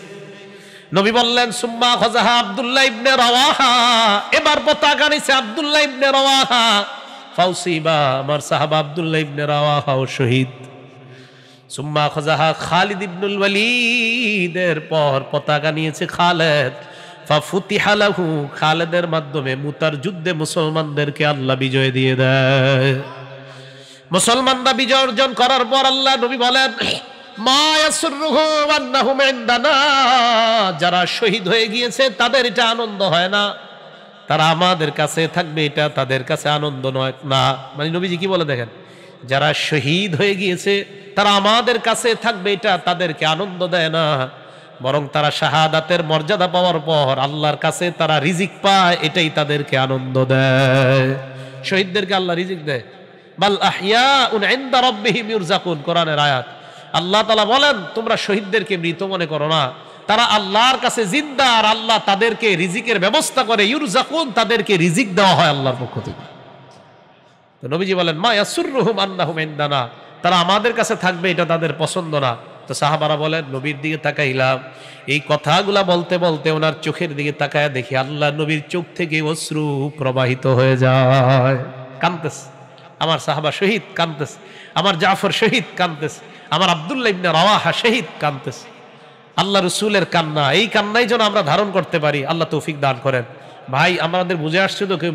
নবী বললেন, সুম্মা আখাযাহা আব্দুল্লাহ ইবনে রাওয়াহা, এবার পতাকা নিচে আব্দুল্লাহ ইবনে রাওয়াহা। ফাউসিবা, আমার সাহাবা আব্দুল্লাহ ইবনে রাওয়াহাও শহীদ। সুম্মা আখাযাহা খালিদ ইবনুল ওয়ালিদ, এরপর পতাকা নিয়েছে খালেদ। ফাফুতিহা লাহু, খালেদের মাধ্যমে মুতার যুদ্ধে মুসলমানদেরকে আল্লাহ বিজয় দিয়ে দেয়। মুসলমানরা বিজয় অর্জন করার পর আল্লাহ নবী বলেন, মা ইয়াসুরুহু আন্নাহুম ইনদানা, যারা শহীদ হয়ে গিয়েছে তাদের এটা আনন্দ হয় না, তারা আমাদের কাছে থাকবে, এটা তাদের কাছে আনন্দ নয় না। মানে নবীজি কি বলে দেখেন, যারা শহীদ হয়ে গিয়েছে তারা আমাদের কাছে থাকবে, এটা তাদেরকে আনন্দ দেয় না, বরং তারা শাহাদাতের মর্যাদা পাওয়ার পর আল্লাহর কাছে তারা রিজিক পায়, এটাই তাদেরকে আনন্দ দেয়। শহীদদেরকে আল্লাহ রিজিক দেয়। বাল আহইয়াউন ইনদা রাব্বিহিম ইরযাকুন, কোরআনের আয়াত। আল্লাহ তাআলা বলেন, তোমরা শহীদদেরকে মৃত মনে করো না, তারা আল্লাহর কাছে জিন্দা, আর আল্লাহ তাদেরকে রিজিকের ব্যবস্থা করে। ইউরজাকুন, তাদেরকে রিজিক দেওয়া হয় আল্লাহর পক্ষ থেকে। তো নবীজি বলেন মা ইয়াসুররুহুম আন্নাহুম ইনদানা, তারা আমাদের কাছে থাকবে এটা তাদের পছন্দ না। তো সাহাবারা বলেন নবীর দিকে তাকাইলাম, এই কথাগুলা বলতে বলতে ওনার চোখের দিকে তাকায় দেখি আল্লাহ নবীর চোখ থেকে অশ্রু প্রবাহিত হয়ে যায়। কাঁদতেছে আমার সাহাবা শহীদ, কাঁদতেছে আমার জাফর শহীদ, কাঁদতেছে আমার আব্দুল্লাহ ইবনে রাওয়াহা শহীদ, কাঁদতেছে। আল্লাহ রসুলের কান্না, এই কান্নাই যেন আমরা ধারণ করতে পারি, আল্লাহ তৌফিক দান করেন। ভাই আমাদের বুঝে আসছে তো, কেউ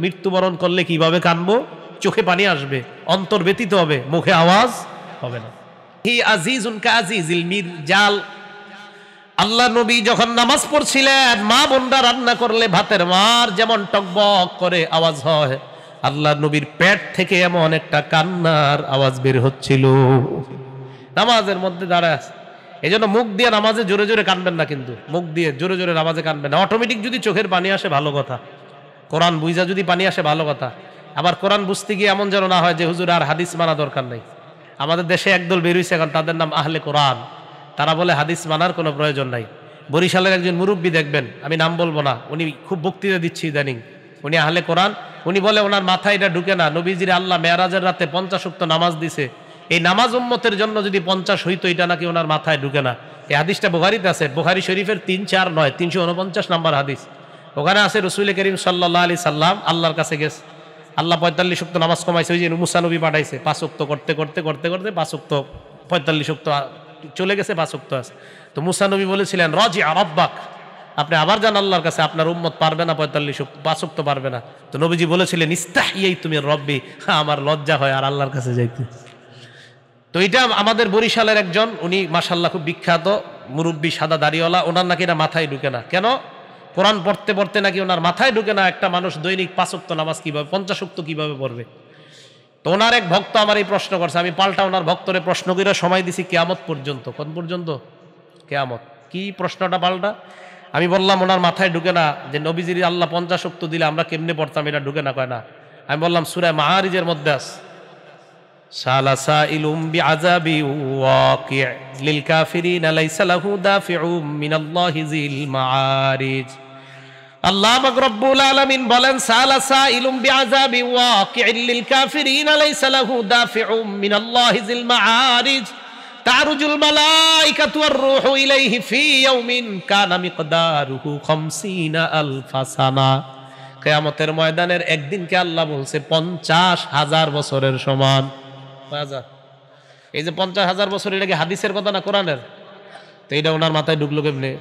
মৃত্যুবরণ করলে কিভাবে কাঁদবো? চোখে পানি আসবে, অন্তর ব্যতীত হবে, মুখে আওয়াজ হবে না। হি আজিজুন কাজিজিল মিরজাল। আল্লাহ নবী যখন নামাজ পড়ছিলেন, মা বোনরা রান্না করলে ভাতের মার যেমন টকবক করে আওয়াজ হয়, আল্লাহ নবীর পেট থেকে এমন একটা কান্নার আওয়াজ বের হচ্ছিল নামাজের মধ্যে দাঁড়ায়। এই জন্য মুখ দিয়ে নামাজে জোরে জোরে কানবেন না, কিন্তু মুখ দিয়ে জোরে জোরে নামাজে কানবেন না। অটোমেটিক যদি চোখের পানি আসে ভালো কথা, কোরআন বুঝা যদি পানি আসে ভালো কথা। আবার কোরআন বুঝতে গিয়ে এমন যেন না হয় যে হুজুর আর হাদিস মানা দরকার নেই। আমাদের দেশে একদল বেরিয়েছে এখন, তাদের নাম আহলে কোরআন। তারা বলে হাদিস মানার কোনো প্রয়োজন নাই। বরিশালের একজন মুরব্বী দেখবেন, আমি নাম বলবো না, উনি খুব বক্তৃতা দিচ্ছি ইদানিং, উনি আহলে কোরআন। উনি বলে ওনার মাথায় এটা ঢুকে না, নবীজির আল্লাহ মেরাজের রাতে 50 ওয়াক্ত নামাজ দিছে, এই নামাজ উম্মতের জন্য যদি 50 হইতো, এটা নাকি ওনার মাথায় ঢুকে না। এই হাদিসটা বুখারীতে আছে, বুখারী শরীফের 349 349 নম্বর হাদিস। ওখানে আছে রাসূল করিম সাল্লাল্লাহু আলাইহি সাল্লাম আল্লাহর কাছে গেছে, আল্লাহ 45 ওয়াক্ত নামাজ কমাইছে, ওই যে মুসা নবী পাঠাইছে, 5 ওয়াক্ত করতে করতে করতে করতে 5 ওয়াক্ত 45 ওয়াক্ত চলে গেছে, 5 ওয়াক্ত আছে। তো মুসা নবী বলেছিলেন রাজি রাব্বাক, আপনি আবার যান আল্লাহর কাছে, আপনার উম্মত পারবে না 45 ওয়াক্ত, 5 ওয়াক্ত পারবে না। তো নবীজি বলেছিলেন ইস্তাহিয়াইতু মির রব্বি, আমার লজ্জা হয় আর আল্লাহর কাছে যাইতে। তো এটা আমাদের বরিশালের একজন, উনি মাশাআল্লাহ খুব বিখ্যাত মুরব্বী, সাদা দাড়িওয়ালা, ওনার নাকি না মাথায় ঢুকে না। কেন? কোরআন পড়তে পড়তে নাকি ওনার মাথায় ঢুকে না একটা মানুষ দৈনিক 5 ওয়াক্ত নামাজ কিভাবে, 50 ওয়াক্ত কিভাবে পড়বে। তো ওনার এক ভক্ত আমার এই প্রশ্ন করছে, আমি পাল্টা ওনার ভক্তরে প্রশ্ন করে সময় দিছি কিয়ামত পর্যন্ত। কোন পর্যন্ত? কিয়ামত। কি প্রশ্নটা পাল্টা? আমি বললাম ওনার মাথায় ঢুকে না যে নবীজির আল্লাহ 50 ওয়াক্ত দিলে আমরা কেমনে পড়তাম, এটা ঢুকে না। কয় না। আমি বললাম সূরা মাআরিজের মধ্যে আছে, সালা সাইলুম বিআযাবি ওয়াকি' লিল কাফিরিনা লাইসা লাহু দাফিউম মিনাল্লাহি যিল মাআরিজ। আল্লাহ পাক রব্বুল আলামিন বলেন সালা সাইলুম বিআযাবি ওয়াকি' লিল কাফিরিনা লাইসা লাহু দাফিউম মিনাল্লাহি যিল মাআরিজ তারুজুল মালাইকাতু ওয়ার রূহু ইলাইহি ফি ইয়াউমিন কানা মিকদারুহু 50 আলফা সানা। কিয়ামতের ময়দানের একদিনকে আল্লাহ বলছে 50,000 বছরের সমান। এই যে 50,000 বছর, এটা কি হাদিসের কথা না কোরআনের? তো এটা ওনার মাথায় ঢুকলো কেমনে?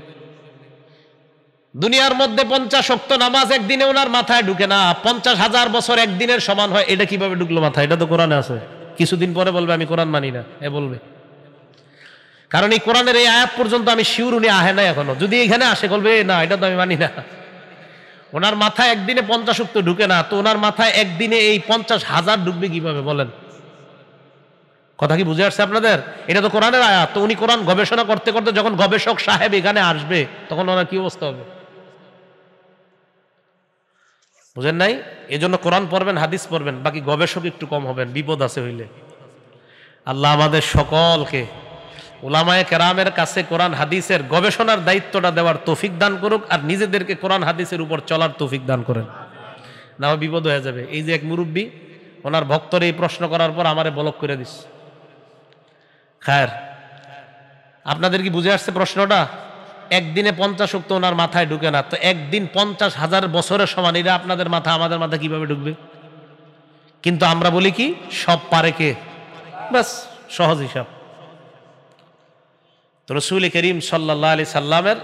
দুনিয়ার মধ্যে 50 ওয়াক্ত নামাজ একদিনে ওনার মাথায় ঢুকে না, 50,000 বছর একদিনের সমান হয়, এটা কিভাবে ঢুকলো মাথায়? এটা তো কোরআনে আছে। কিছুদিন পরে বলবে আমি কোরআন মানি না, এ বলবে। কারণ এই কোরআনের এই আয়াত পর্যন্ত আমি শিওর উনি আহে না এখনো। যদি এখানে আসে বলবে না এটা তো আমি মানি না। ওনার মাথায় একদিনে 50 ওয়াক্ত ঢুকে না, তো ওনার মাথায় একদিনে এই 50,000 ঢুকবে কিভাবে বলেন? কথা কি বুঝে আসছে আপনাদের? এটা তো কোরআনের আয়াত। তো উনি কোরআন গবেষণা করতে করতে যখন গবেষক সাহেব এখানে আসবে, তখন ওনার কি অবস্থা হবে? বুঝেন নাই? এই জন্য কোরআন পড়বেন, হাদিস পড়বেন, বাকি গবেষক একটু কম হবেন, বিপদ আছে হইলে। আল্লাহ আমাদের সকলকে উলামায়ে কেরামের কাছে কোরআন হাদিসের গবেষণার দায়িত্বটা দেওয়ার তৌফিক দান করুক, আর নিজেদেরকে কোরআন হাদিসের উপর চলার তৌফিক দান করেন, না বিপদ হয়ে যাবে। এই যে এক মুরব্বী, ওনার ভক্তর এই প্রশ্ন করার পর আমারে ব্লক করে দিস। খায়ের, আপনাদের কি বুঝে আসছে প্রশ্নটা? একদিনে 50 ওয়াক্ত ওনার মাথায় ঢুকে না, তো একদিন 50,000 বছরের সমান, এটা আপনাদের মাথা আমাদের মাথা কিভাবে ঢুকবে? কিন্তু আমরা বলি কি সব পারে কে? বাস সহজ হিসাব। তো রাসূল করিম সাল্লাল্লাহু আলাইহি সাল্লামের,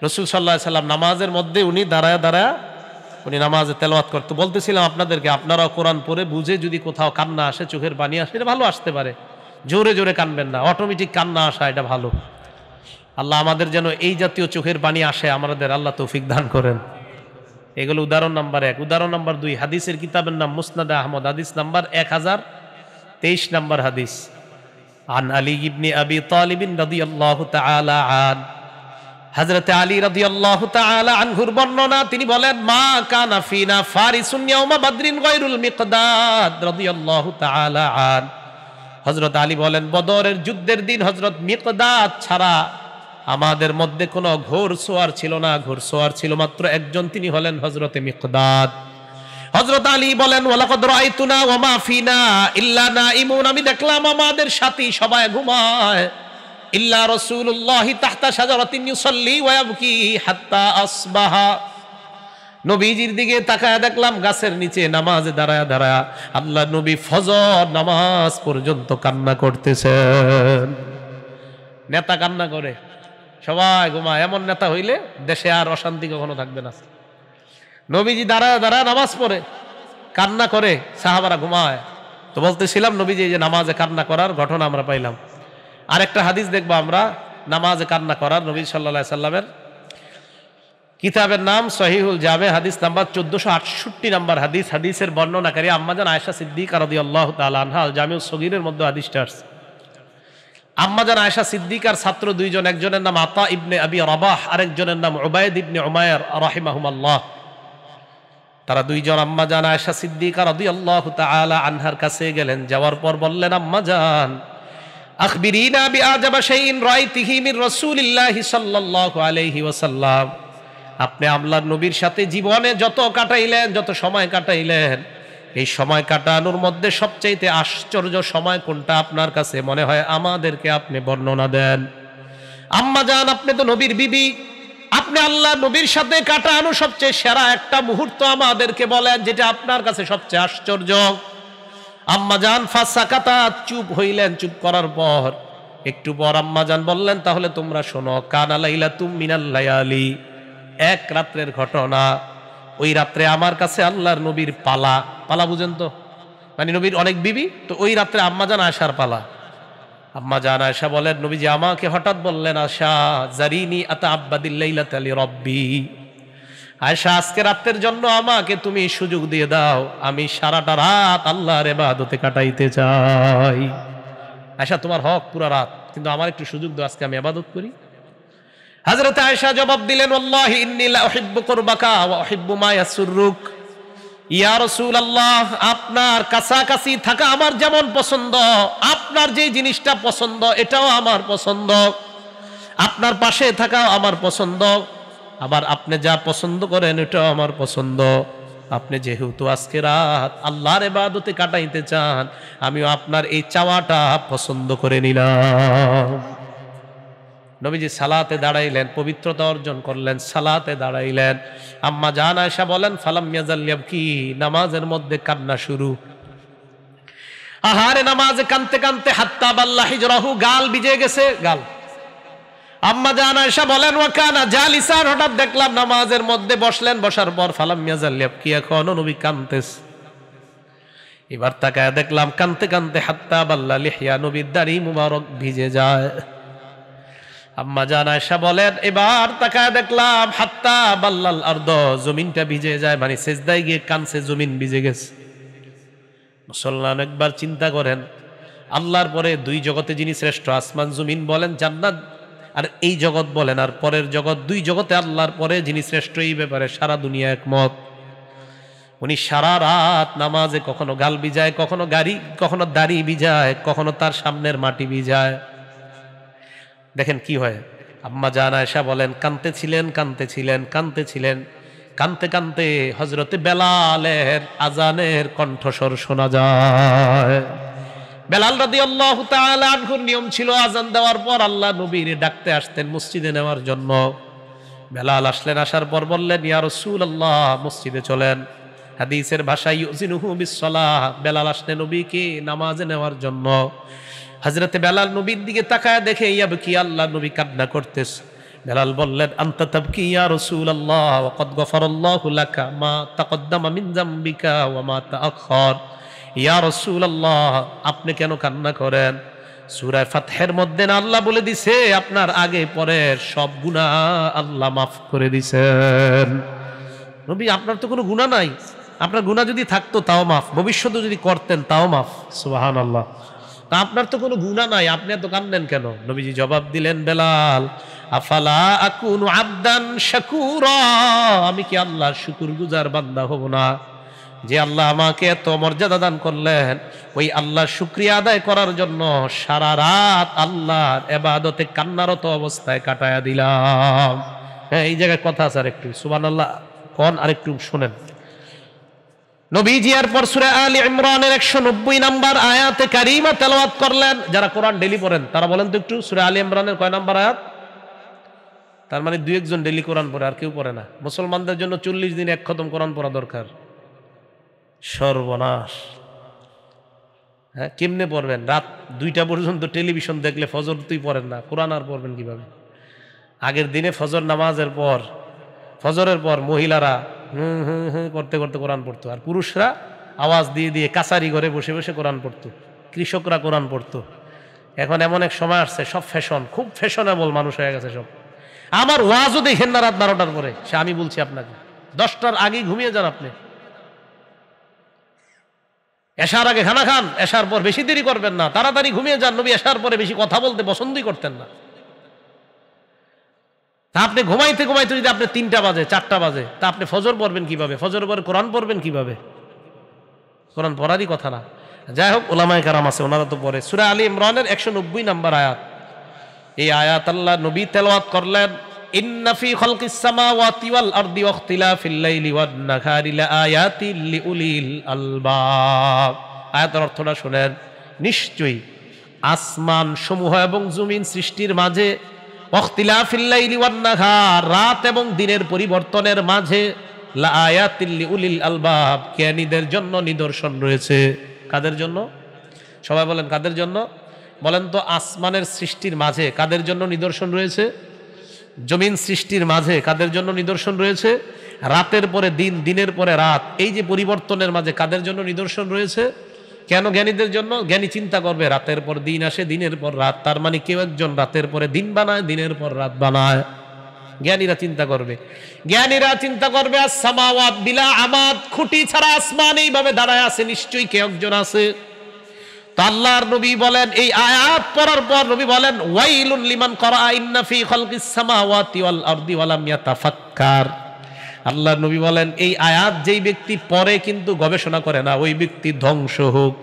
রাসূল সাল্লাল্লাহু আলাইহি সাল্লাম নামাজের মধ্যে উনি দাঁড়ায় দাঁড়ায় উনি নামাজে তেলাওয়াত করতে। বলতেছিলাম আপনাদেরকে, আপনারাও কোরআন পড়ে বুঝে যদি কোথাও কান্না আসে, চোখের পানি আসে, এটা ভালো আসতে পারে, জোরে জোরে কানবেন না, অটোমেটিক কান্না আসা এটা ভালো। আল্লাহ আমাদের যেন এই জাতীয় চোখের পানি আসে, আমাদের আল্লাহ তৌফিক দান করেন। এগুলো উদাহরণ নাম্বার 1। উদাহরণ নাম্বার 2, হাদিসের কিতাবের নাম মুসনাদ আহমদ, হাদিস নাম্বার 1023 নম্বর হাদিস। আন আলী ইবনে আবি তালিব রাদিয়াল্লাহু তাআলা আন, হযরত আলী রাদিয়াল্লাহু তাআলা আনহুর বর্ণনা, তিনি বলেন মা কানা ফিনা ফারিসুন ইয়াউমা বাদরিন গায়রুল মিকদাদ রাদিয়াল্লাহু তাআলা আন। হযরত আলী বলেন বদরের যুদ্ধের দিন হযরত মিকদাদ ছাড়া আমাদের মধ্যে কোনো ঘোড়সওয়ার ছিল না, ঘোড়সওয়ার ছিল মাত্র একজন, তিনি হলেন হযরতে মিকদাদ। হযরত আলী বলেন, ওয়ালাকাদ রাআইতুনা ওয়া মা ফিনা ইল্লা নাইমুন, আমি দেখলাম আমাদের সাথী সবাই ঘুমায়, ইল্লা রাসূলুল্লাহি তাহতা শাজারাতিন ইউসাল্লি ওয়া ইয়াবকি হাত্তা আসবাহা। নবীজির দিকে তাকায় দেখলাম গাছের নিচে নামাজে দাঁড়ায় দাঁড়ায় আল্লাহ নবী ফজর নামাজ পর্যন্ত কান্না করতেছেন। নেতা কান্না করে, সবাই ঘুমায়, এমন নেতা হইলে দেশে আর অশান্তি কখনো থাকবে না। নবীজি দাঁড়ায় দাঁড়ায় নামাজ পড়ে, কান্না করে, সাহাবারা ঘুমায়। তো বলতেছিলাম নবীজি যে নামাজে কান্না করার ঘটনা আমরা পাইলাম। আরেকটা হাদিস দেখবো আমরা নামাজে কান্না করার, নবী সাল্লাল্লাহু আলাইহি সাল্লামের কিতাবের নাম সহিহুল জামে, হাদিস নাম্বার 1468 নাম্বার হাদিস। হাদিসের বর্ণনাকারী আম্মাজান আয়েশা সিদ্দিকা রাদিয়াল্লাহু তাআলা আনহা, জামিউস সগীরের মধ্যে হাদিসটা আসছে। আম্মাজান আয়েশা সিদ্দিকার ছাত্র দুইজন, একজনের নাম আতা ইবনে আবি রাবাহ, আরেকজনের নাম উবাইদ ইবনে উমাইর রাহিমাহুমাল্লাহ। তারা দুইজন আম্মাজান আয়েশা সিদ্দিকা রাদিয়াল্লাহু তাআলা আনহার কাছে গেলেন। যাওয়ার পর বললেন, আম্মাজান আখবিরিনা বিআজাবা শাইইন রাআইতিহি মির রাসূলিল্লাহি সাল্লাল্লাহু আলাইহি ওয়াসাল্লাম, আপনি আল্লাহর নবীর সাথে জীবনে যত কাটাইলেন, যত সময় কাটাইলেন, এই সময় কাটানোর মধ্যে সবচাইতে আশ্চর্য সময় কোনটা আপনার কাছে মনে হয়? আমাদেরকে আপনি বর্ণনা দেন। আম্মা জান, আপনি তো নবীর বিবি, আপনি আল্লাহ নবীর সাথে কাটানো সবচেয়ে সেরা একটা মুহূর্ত আমাদেরকে বলেন, যেটা আপনার কাছে সবচেয়ে আশ্চর্য। আম্মা জান ফাসাকাতা, চুপ হইলেন। চুপ করার পর একটু পর আম্মা জান বললেন, তাহলে তোমরা শোনো, কানা লাইলাতুম মিনাল লায়ালি, এক রাত্রের ঘটনা। ওই রাত্রে আমার কাছে আল্লাহর নবীর পালা, পালা বুঝেন তো, মানে নবীর অনেক বিবি, তো ওই রাত্রে আম্মা জান আয়েশার পালা। আম্মা জান আয়েশা বলেন, নবীজি আমাকে হঠাৎ বললেন, আশা জারিনি আতাআব্বাদিল লাইলাতা লিরাব্বি, আয়েশা আজকে রাতের জন্য আমাকে তুমি সুযোগ দিয়ে দাও, আমি সারাটা রাত আল্লাহর ইবাদতে কাটাইতে চাই। আয়েশা, তোমার হক পুরা রাত, কিন্তু আমার একটু সুযোগ দাও, আজকে আমি ইবাদত করি। হযরত আয়েশা জবাব দিলেন, ওয়াল্লাহি ইন্নী লা উহিব্বু কুরবাকা ওয়া উহিব্বু মা ইয়াসুররুক, ইয়া রাসূলুল্লাহ, আপনার কাছাকাছি থাকা আমার যেমন পছন্দ, আপনার যে জিনিসটা পছন্দ এটাও আমার পছন্দ, আপনার পাশে থাকাও আমার পছন্দ, আবার আপনি যা পছন্দ করেন এটাও আমার পছন্দ। আপনি যেহেতু আজকে রাত আল্লাহর ইবাদতে কাটাইতে চান, আমিও আপনার এই চাওয়াটা পছন্দ করে নিলাম। নবীজি সালাতে দাঁড়াইলেন, পবিত্রতা অর্জন করলেন, সালাতে দাঁড়াইলেন। আম্মা জান আয়েশা বলেন, ফালাম ইয়াজাল ইয়াবকি, নামাজের মধ্যে কান্না শুরু। আহারে নামাজে কানতে কানতে হাত্তা বাল্লা হিজরাহু, গাল ভিজে গেছে, গাল। আম্মা জান আয়েশা বলেন, ওয়া কানা জালিসান, হঠাৎ দেখলাম নামাজের মধ্যে বসলেন, বসার পর ফালাম ইয়াজাল ইয়াবকি, এখনো নবী কানতেছে। এবার তাকায় দেখলাম কানতে কানতে হাত্তা বাল্লা লিহিয়া, নবীর দাড়ি মুবারক ভিজে যায়। আম্মা জান আয়েশা বলেন, এবার তাকায় দেখলাম হাত্তা বাল্লাল আরদ, জমিনটা ভিজে যায়, মানে সেজদায় গিয়ে কানছে, জমিন ভিজে গেছে। মুসলমান একবার চিন্তা করেন, আল্লাহর পরে দুই জগতে যিনি শ্রেষ্ঠ, আসমান জমিন বলেন, জান্নাত আর এই জগৎ বলেন, আর পরের জগৎ, দুই জগতে আল্লাহর পরে যিনি শ্রেষ্ঠ, এই ব্যাপারে সারা দুনিয়া একমত। উনি সারা রাত নামাজে কখনো গাল ভিজায়, কখনো দাড়ি ভিজায়, কখনো তার সামনের মাটি ভিজায়। দেখেন কি হয়। আম্মা জান আয়েশা বলেন, কানতেছিলেন কানতে কানতে হযরতে বেলালের আজানের কণ্ঠস্বর শোনা যায়। বেলাল রাদিয়াল্লাহু তাআলা আনহুর নিয়ম ছিল আজান দেওয়ার পর আল্লাহ নবীর ডাকতে আসতেন মসজিদে নেওয়ার জন্য। বেলাল আসলেন, আসার পর বললেন, ইয়া রাসূলুল্লাহ, মসজিদে চলেন। হাদিসের ভাষায় ইউজিনুহু বিসসালাহ, বেলাল আসলেন নবীকে নামাজে নেওয়ার জন্য। হযরতে বেলাল নবীর দিকে তাকায় দেখে ইয়াবকি, আল্লাহ নবী কান্না করতেছে। বেলাল বললেন, আনতা তাবকি ইয়া রাসূলুল্লাহ ওয়া ক্বাদ গফারাল্লাহু লাকা মা তাকদ্দামা মিন যামবিকা ওয়া মা তাআখার। ইয়া রাসূলুল্লাহ, আপনি কেন কান্না করেন? সূরা ফাতহের মধ্যে না আল্লাহ বলে দিছে আপনার আগে পরের সব গুনাহ আল্লাহ মাফ করে দিয়েছেন। নবী, আপনার তো কোনো গুনাহ নাই, আপনার গুনাহ যদি থাকতো তাও মাফ, ভবিষ্যতে যদি করতেন তাও মাফ। সুবহানাল্লাহ। তা আপনার তো কোনো গুনাহ নাই, আপনি এত কান্দেন কেন? নবীজি জবাব দিলেন, বেলাল, আফালা আকুনু আবদান শাকুরা, আমি কি আল্লাহর শুকরগুজার বান্দা হব না? যে আল্লাহ আমাকে এত মর্যাদা দান করলেন, ওই আল্লাহর শুকরিয়া আদায় করার জন্য সারা রাত আল্লাহর ইবাদতে কান্নারত অবস্থায় কাটায়া দিলাম। হ্যাঁ, এই জায়গায় কথা আছে, আর একটু সুবহানাল্লাহ কোন আরেকটু শুনেন। নবীজি এরপর সূরা আলে ইমরানের 190 নম্বর আয়াতে কারিমা তেলাওয়াত করলেন। যারা কোরআন ডেলি পড়েন তারা বলেন তো একটু, সূরা আলে ইমরানের কয় নম্বর আয়াত? তার মানে 2-1 জন ডেলি কোরআন পড়ে, আর কেউ পড়ে না। মুসলমানদের জন্য 40 দিন 1 খতম কোরআন পড়া দরকার। সর্বনাশ! হ্যাঁ, কেমনে পড়বেন? রাত 2টা পর্যন্ত টেলিভিশন দেখলে ফজর তুই পড়েন না, কোরআন আর পড়বেন কিভাবে? আগের দিনে ফজর নামাজের পর, ফজরের পর মহিলারা করতে করতে কোরআন পড়তো, আর পুরুষরা আওয়াজ দিয়ে দিয়ে কাছারি ঘরে বসে বসে কোরআন পড়তো, কৃষকরা কোরআন পড়তো। এখন এমন এক সময় আসছে, সব ফ্যাশন, খুব ফ্যাশনেবল মানুষ হয়ে গেছে সব। আমার ওয়াজও দেখেন না রাত 12টার পরে। সে আমি বলছি আপনাকে, 10টার আগেই ঘুমিয়ে যান আপনি। এশার আগে খানা খান, এশার পর বেশি দেরি করবেন না, তাড়াতাড়ি ঘুমিয়ে যান। নবী এশার পরে বেশি কথা বলতে পছন্দই করতেন না। তা আপনি ঘুমাইতে ঘুমাইতে যদি আপনি 3টা বাজে 4টা বাজে, তা আপনি ফজর পড়বেন কিভাবে? ফজর পরে কোরআন পড়বেন কিভাবে? কোরআন পড়ারই কথা না। যাই হোক, ওলামায়ে কেরাম আছে, ওনারা তো পড়ে। সূরা আলে ইমরানের 190 নম্বর আয়াত, এই আয়াত আল্লাহ নবী তেলাওয়াত করলেন। ইন্না ফি খালকিস সামাওয়াতি ওয়াল আরদি ওয়া ইখতিলাফিল লাইলি ওয়ান নাহারি লাআয়াতিল লিউলিল আলবাব। আয়াতের অর্থটা শুনেন। নিশ্চয়ই আসমান সমূহ এবং জমিন সৃষ্টির মাঝে, ইখতিলাফিল লাইলি ওয়ান নাহার, রাত এবং দিনের পরিবর্তনের মাঝে, লাআয়াতিল লিউলিল আলবাব, জ্ঞানীদের জন্য নিদর্শন রয়েছে। কাদের জন্য? সবাই বলেন কাদের জন্য? বলেন তো, আসমানের সৃষ্টির মাঝে কাদের জন্য নিদর্শন রয়েছে? জমিন সৃষ্টির মাঝে কাদের জন্য নিদর্শন রয়েছে? রাতের পরে দিন, দিনের পরে রাত, এই যে পরিবর্তনের মাঝে কাদের জন্য নিদর্শন রয়েছে? কেন? জ্ঞানীদের জন্য। জ্ঞানী চিন্তা করবে, রাতের পর দিন আসে, দিনের পর রাত, তার মানে কেউ একজন রাতের পরে দিন বানায়, দিনের পর রাত বানায়। জ্ঞানীরা চিন্তা করবে। জ্ঞানীরা চিন্তা করবে আস-সামাওয়াত বিলা আমাদ, খুঁটি ছাড়া আসমান এইভাবে দাঁড়ায় আছে, নিশ্চয়ই কেউ একজন আছে। তো আল্লাহর নবী বলেন, এই আয়াত পড়ার পর নবী বলেন, ওয়াইলুন লিমান ক্বারা ইন্না ফি খালকিস সামাওয়াতি ওয়াল আরদি ওয়া লাম ইয়াতাফাক্কার। আল্লাহর নবী বলেন, এই আয়াত যেই ব্যক্তি পড়ে কিন্তু গবেষণা করে না, ওই ব্যক্তি ধ্বংস হোক।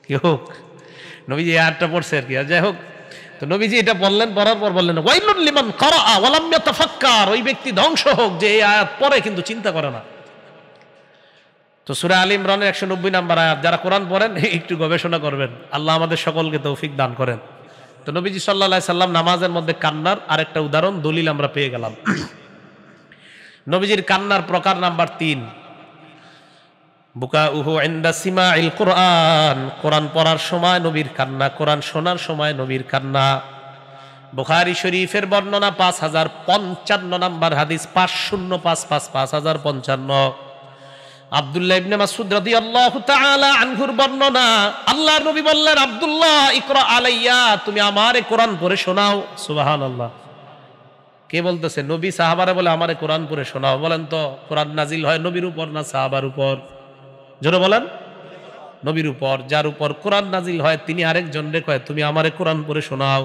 কি হোক? নবীজি এই আয়াতটা পড়ছে আর কি। যাই হোক, তো নবীজি এটা বললেন, পড়ার পর বললেন, ওয়াইলুন লিমান ক্বারা ওয়া লাম ইয়াতাফাক্কার, ওই ব্যক্তি ধ্বংস হোক যে এই আয়াত পড়ে কিন্তু চিন্তা করে না। তো সূরা আলে ইমরানের 190 নম্বর আয়াত, যারা কোরআন পড়েন একটু গবেষণা করবেন। আল্লাহ আমাদের সকলকে তৌফিক দান করেন। তো নবীজি সাল্লাল্লাহু আলাইহি সাল্লাম নামাজের মধ্যে কান্নার আরেকটা উদাহরণ, দলিল আমরা পেয়ে গেলাম। নবীজির কান্নার প্রকার নাম্বার 3, বুকাউহু ইনদা সিমাইল কুরআন, কোরআন পড়ার সময় নবীর কান্না, কোরআন শোনার সময় নবীর কান্না। বুখারী শরীফের বর্ণনা 5055 নম্বর হাদিস, 5055 আব্দুল্লাহ ইবনে মাসউদ রাদিয়াল্লাহু তাআলা আনহুর বর্ণনা, আল্লাহর নবী বললেন, আব্দুল্লাহ ইকরা আলাইয়া, তুমি আমারে কোরআন পড়ে শোনাও। সুবহানাল্লাহ! কে বলতেছে? নবী সাহাবারে বলে আমারে কোরআন পড়ে শোনাও। বলেন তো, কোরআন নাজিল হয় নবীর উপর না সাহাবার উপর? জোরে বলেন। নবীর উপর। যার উপর কোরআন নাজিল হয় তিনি আরেকজন রে কয়, তুমি আমারে কোরআন পড়ে শোনাও।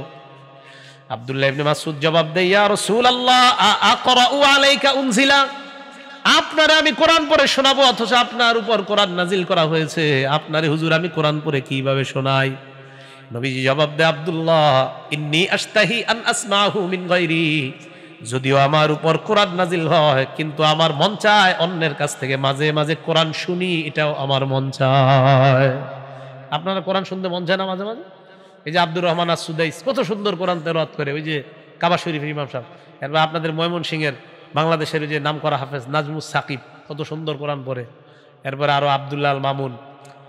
আব্দুল্লাহ ইবনে মাসউদ জবাব দেয়, ইয়া রাসূলুল্লাহ আকরাউ আলাইকা উনজিলা, আপনারে আমি কোরআন পড়ে শোনাবো অথচ আপনার উপর কোরআন নাজিল করা হয়েছে, আপনারে হুজুর আমি কোরআন পড়ে কিভাবে শোনাই? নবীজি জবাব দেয়, আব্দুল্লাহ ইন্নী আশতাহি আন আসমাহু মিন গায়রি, যদিও আমার উপর কোরআন নাজিল হয় কিন্তু আমার মন চায় অন্যের কাছ থেকে মাঝে মাঝে কোরআন শুনি, এটাও আমার মন চায়। আপনারা কোরআন শুনতে মন চায় না মাঝে মাঝে? এই যে আব্দুর রহমান আস-সুদাইস কত সুন্দর কোরআন তেলাওয়াত করে, ওই যে কাবা শরীফের ইমাম সাহেব। এরপর আপনাদের ময়মনসিংহের বাংলাদেশের যে নামকরা হাফেজ নাজমুস সাকিব কত সুন্দর কোরআন পড়ে। এরপরে আরো আব্দুল্লাহ আল মামুন,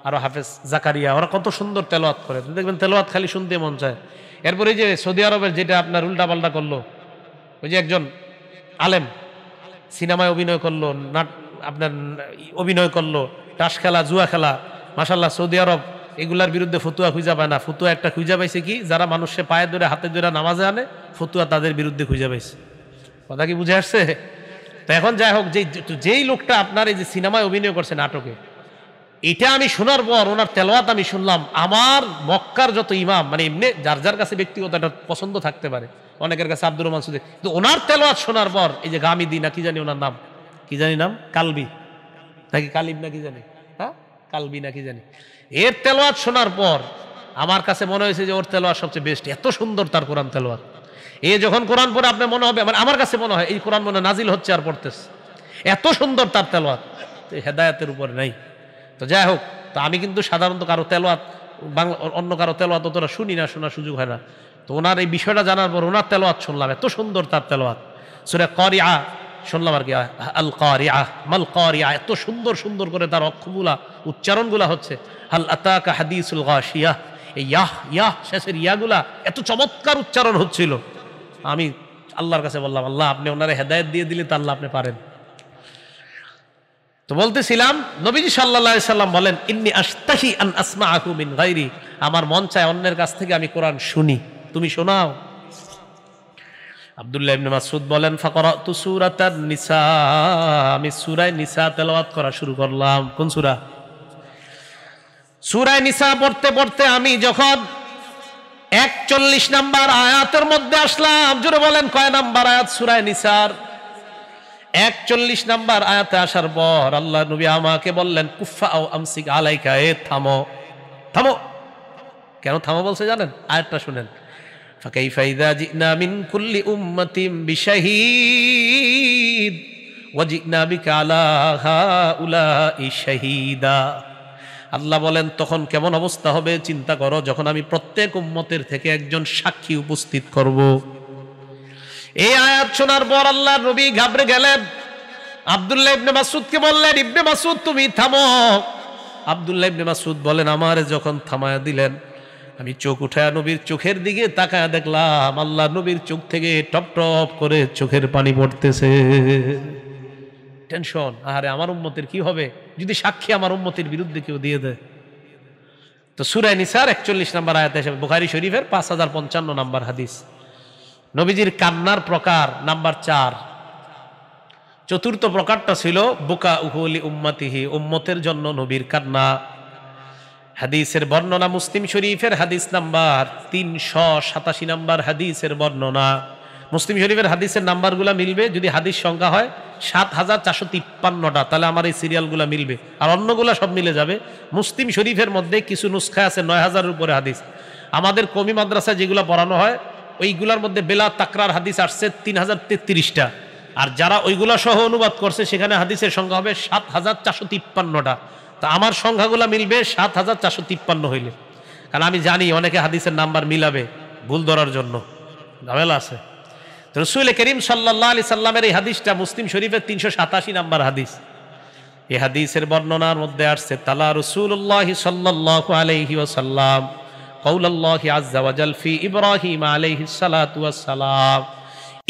আরো হাফেজ জাকারিয়া, ওরা কত সুন্দর তেলাওয়াত করে, দেখবেন তেলাওয়াত খালি শুনতে মন চায়। এরপরে যে সৌদি আরবের যেটা আপনার উল্টা পাল্টা করলো, ওই যে একজন আলেম সিনেমায় অভিনয় করলো, আপনার অভিনয় করলো, তাস খেলা, জুয়া খেলা, মাশাআল্লাহ সৌদি আরব এগুলার বিরুদ্ধে ফতুয়া খুঁজা পায় না। ফতুয়া একটা খুঁজা পাইছে কি, যারা মানুষে পায়ে ধরে হাতে ধরে নামাজে আনে, ফতুয়া তাদের বিরুদ্ধে খুঁজা পাইছে। কথা কি বুঝে আসছে? তো এখন যাই হোক, যেই লোকটা আপনার এই যে সিনেমায় অভিনয় করছে, নাটকে, এটা আমি শোনার পর ওনার তেলাওয়াত আমি শুনলাম, আমার মক্কার যত ইমাম, মানে এমনি যার যার কাছে ব্যক্তিগত একটা পছন্দ থাকতে পারে, অনেকের কাছে আব্দুর রহমান সুদে, তো ওনার তেলাওয়াত শোনার পর এই যে গামিদি না কি জানি ওনার নাম, কি জানি নাম, কালবি, নাকি কালিব নাকি জানি, হ্যাঁ কালবি নাকি জানি। এর তেলাওয়াত শোনার পর আমার কাছে মনে হয়েছে যে ওর তেলাওয়াত সবচেয়ে বেস্ট, এত সুন্দর তার কোরআন তেলাওয়াত। এ যখন কোরআন পড়ে আপনার মনে হবে, আমার কাছে মনে হয় এই কোরআন মনে নাজিল হচ্ছে আর পড়তেছে, এত সুন্দর তার তেলাওয়াত। হেদায়েতের উপরে নাই। তো যাই হোক, তো আমি কিন্তু সাধারণত কারো তেলাওয়াত বাংলা অন্য কারো তেলাওয়াত অতটা শুনি না, শোনার সুযোগ হয় না। তো ওনার এই বিষয়টা জানার পর ওনার তেলাওয়াত শুনলাম, এত সুন্দর তার তেলাওয়াত। সূরা কারিআ শুনলাম আর কি, আল কারিআ মাল কারিআ, এত সুন্দর সুন্দর করে তার অক্ষরগুলা উচ্চারণগুলা হচ্ছে। হাল আতাকা হাদিসুল গাশিয়া, এই ইয়াহ ইয়াহ শেষের ইয়াগুলা এত চমৎকার উচ্চারণ হচ্ছিল। আমি আল্লাহর কাছে বললাম, আল্লাহ আপনি ওনারে হেদায়েত দিয়ে দিলে তো আল্লাহ আপনি পারেন। তো বলতেছিলাম, নবীজি সাল্লাল্লাহু আলাইহি সাল্লাম বলেন, ইন্নী আশতাহি আন আসমাআহু মিন গায়রি, আমার মন চায় অন্যের কাছ থেকে আমি কোরআন শুনি, তুমি শোনাও। আব্দুল্লাহ ইবনে মাসউদ বলেন, ফাকরাতু সূরাতান নিসা, আমি সূরা নিসা তেলাওয়াত করা শুরু করলাম। কোন সূরা? সূরা নিসা পড়তে পড়তে আমি যখন 41 নাম্বার আয়াতের মধ্যে আসলাম, জোরে বলেন কয় নাম্বার আয়াত সূরা নিসার? 41 নাম্বার আয়াতে আসার পর আল্লাহ নবী আমাকে বললেন, কুফা আও আমসিক আলাইকা, এ থামো থামো। কেন থামো বলছে জানেন? আয়াতটা শুনেন। ফাকাইফা ইযা জিনা মিন কুল্লি উম্মাতিন বিশাহীদ ওয়া জিনা বিকা আলা হাউলাই শাহীদা। আল্লাহ বলেন, তখন কেমন অবস্থা হবে চিন্তা করো, যখন আমি প্রত্যেক উম্মতের থেকে একজন সাক্ষী উপস্থিত করব। এই আয়াত শোনার পর আল্লাহর নবী ঘাবড়ে গেলেন। আব্দুল্লাহ ইবনে মাসউদকে বললেন, ইবনে মাসউদ তুমি থামো। আব্দুল্লাহ ইবনে মাসউদ বলেন, আমারে যখন থামায়া দিলেন, আমি চোখ উঠায়া নবীর চোখের দিকে তাকায়া দেখলাম আল্লাহ নবীর চোখ থেকে টপ টপ করে চোখের পানি পড়তেছে। টেনশন, আরে আমার উম্মতের কি হবে যদি সাক্ষী আমার উম্মতের বিরুদ্ধে কেউ দিয়ে দেয়। তো সূরা নিসার 41 নম্বর আয়াতে এসে, বুখারী শরীফের 5055 নম্বর হাদিস। নবীজির কান্নার প্রকার নাম্বার 4। চতুর্থ প্রকারটা ছিল বুকা উহুলি উম্মতিহি, উম্মতের জন্য নবীর কান্না। হাদিসের বর্ণনা মুসলিম শরীফের হাদিস নাম্বার 387 নাম্বার হাদিসের বর্ণনা। মুসলিম শরীফের হাদিসের নাম্বারগুলা মিলবে, যদি হাদিস সংখ্যা হয় 7453টা, তাহলে আমার এই সিরিয়ালগুলা মিলবে, আর অন্যগুলা সব মিলে যাবে। মুসলিম শরীফের মধ্যে কিছু নুসখা আছে 9000-এর উপরে হাদিস। আমাদের কমি মাদ্রাসায় যেগুলো পড়ানো হয় ওইগুলার মধ্যে বেলা তাকরার হাদিস আসছে 3033টা, আর যারা ওইগুলা সহ অনুবাদ করছে সেখানে হাদিসের সংখ্যা হবে 7453টা। তা আমার সংখ্যাগুলা মিলবে 7453 হইলে, কারণ আমি জানি অনেকে হাদিসের নাম্বার মিলাবে ভুল ধরার জন্য, ঝামেলা আছে। তো রাসূল করিম সাল্লাল্লাহু আলাইহি সাল্লামের এই হাদিসটা মুসলিম শরীফের 387 নাম্বার হাদিস। এই হাদিসের বর্ণনার মধ্যে আসছে, তালা রাসূলুল্লাহ সাল্লাল্লাহু আলাইহি ওয়াসাল্লাম কাউলাল্লাহি আযজা ওয়া জাল ফি ইব্রাহিম আলাইহিস সালাতু ওয়াস সালাম।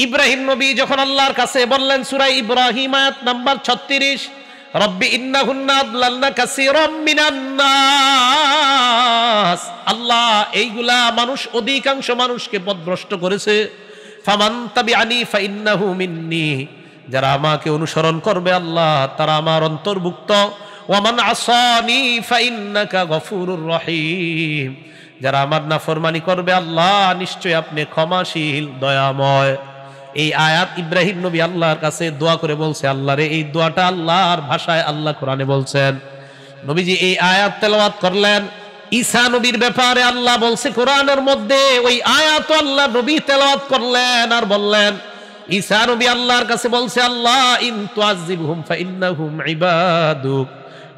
ইব্রাহিম নবী যখন আল্লাহর কাছে বললেন, সূরা ইব্রাহিম আয়াত নাম্বার 36, রব্বি ইন্নাহুন্না আদলালনা কাসীরাম মিনান নাস, আল্লাহ এইগুলা মানুষ অধিকাংশ মানুষকে পথভ্রষ্ট করেছে। ফামান তাবিআনি ফাইন্নাহু মিন্নি, যারা আমাকে অনুসরণ করবে আল্লাহ তারা আমার অন্তর্ভুক্ত। ওয়ামান আসানি ফাইন্নাকা গফুরুর রহিম, যারা আমার নাফরমানি করবে আল্লাহ নিশ্চয় আপনি ক্ষমাশীল দয়াময়। এই আয়াত ইব্রাহিম নবী আল্লাহর কাছে দোয়া করে বলছে, আল্লাহ রে, এই দোয়াটা আল্লাহর ভাষায় আল্লাহ কোরআনে বলছেন। নবীজি এই আয়াত তেলাওয়াত করলেন। ঈসা নবীর ব্যাপারে আল্লাহ বলছে কোরআনের মধ্যে, ওই আয়াত আল্লাহ নবী তেলাওয়াত করলেন আর বললেন, ঈসা নবী আল্লাহর কাছে বলছে, আল্লাহ ইন তুআযিবহুম ফাইন্নাহুম ইবাদুক,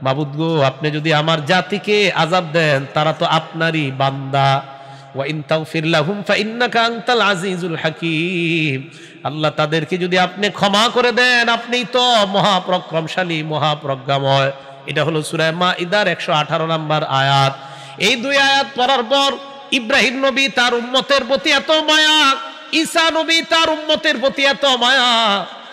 মাবুদ গো আপনি যদি আমার জাতিকে আযাব দেন তারা তো আপনারই বান্দা। ওয়া ইন তাগফির লাহুম ফাইন্নাকা আনতাল আজিজুল হাকীম, আল্লাহ তাদেরকে যদি আপনি ক্ষমা করে দেন আপনিই তো মহাপরাক্রমশালী মহাপ্রজ্ঞাময়। এটা হলো সূরা মাইদার 118 নম্বর আয়াত। এই দুই আয়াত পড়ার পর ইব্রাহিম নবী তার উম্মতের প্রতি এত মায়া, ঈসা নবী তার উম্মতের প্রতি এত মায়া,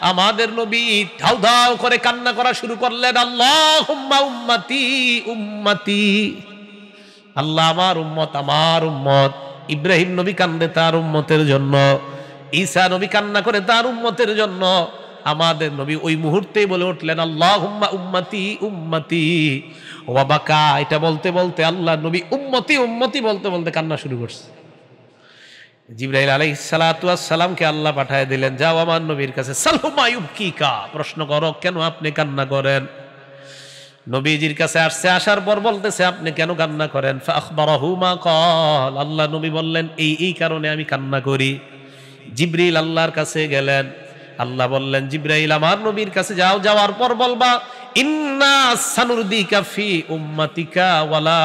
আমাদের নবী ধাউ ধাউ করে কান্না করা শুরু করলেন, আল্লাহুম্মা উম্মতি উম্মতি, আল্লাহ আমার উম্মত আমার উম্মত। ইব্রাহিম নবী কান্দে তার উম্মতের জন্য, ঈসা নবী কান্না করে তার উম্মতের জন্য। আমাদের নবী ওই মুহূর্তেই বলে উঠলেন, আল্লাহুম্মা উম্মতি উম্মতি ওয়া বাকা। এটা বলতে বলতে আল্লাহ নবী উম্মতি উম্মতি বলতে বলতে কান্না শুরু করছে। জিবরাইল আলাইহিস সালাতু ওয়াস সালামকে আল্লাহ পাঠিয়ে দিলেন, যাও আমার নবীর কাছে, সালহু মা ইউবকিকা, প্রশ্ন করো কেন আপনি কান্না করেন। নবীজির কাছে আসছে, আসার পর বলতেছে আপনি কেন কান্না করেন? ফাখবারাহু মা ক্বাল, আল্লাহ নবী বললেন এই কারণে আমি কান্না করি। জিবরিল আল্লাহর কাছে গেলেন, আল্লাহ বললেন জিবরাইল আমার নবীর কাছে যাও, যাওয়ার পর বলবা ইন্না সানুরদিকা ফি উম্মাতিকা ওয়ালা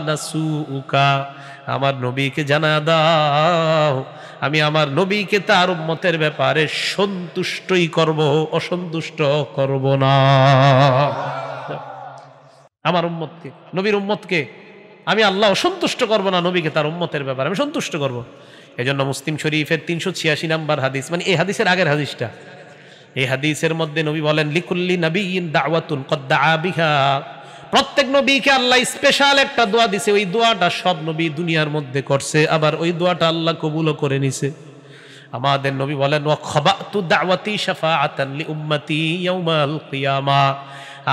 নাসুউকা, আমার নবীকে জানা দাও আমি আমার নবীকে তার উম্মতের ব্যাপারে সন্তুষ্টই করব, অসন্তুষ্ট করব না। আমার উম্মতকে, নবীর উম্মতকে আমি আল্লাহ অসন্তুষ্ট করব না, নবীকে তার উম্মতের ব্যাপারে আমি সন্তুষ্ট করব। এজন্য মুসলিম শরীফের 386 নম্বর হাদিস, মানে এই হাদিসের আগের হাদিসটা, এই হাদিসের মধ্যে নবী বলেন লিকুল্লি নাবিয়্যিন দাওয়াতুন কদ দাআ বিহা, প্রত্যেক নবীকে আল্লাহ স্পেশাল একটা দোয়া দিছে, ওই দোয়াটা সব নবী দুনিয়ার মধ্যে করছে, আবার ওই দোয়াটা আল্লাহ কবুলও করে নিছে। আমাদের নবী বলেন ওয়া খাবাতু দাওয়াতি শাফাআতান লি উম্মতি ইয়াউমাল কিয়ামা,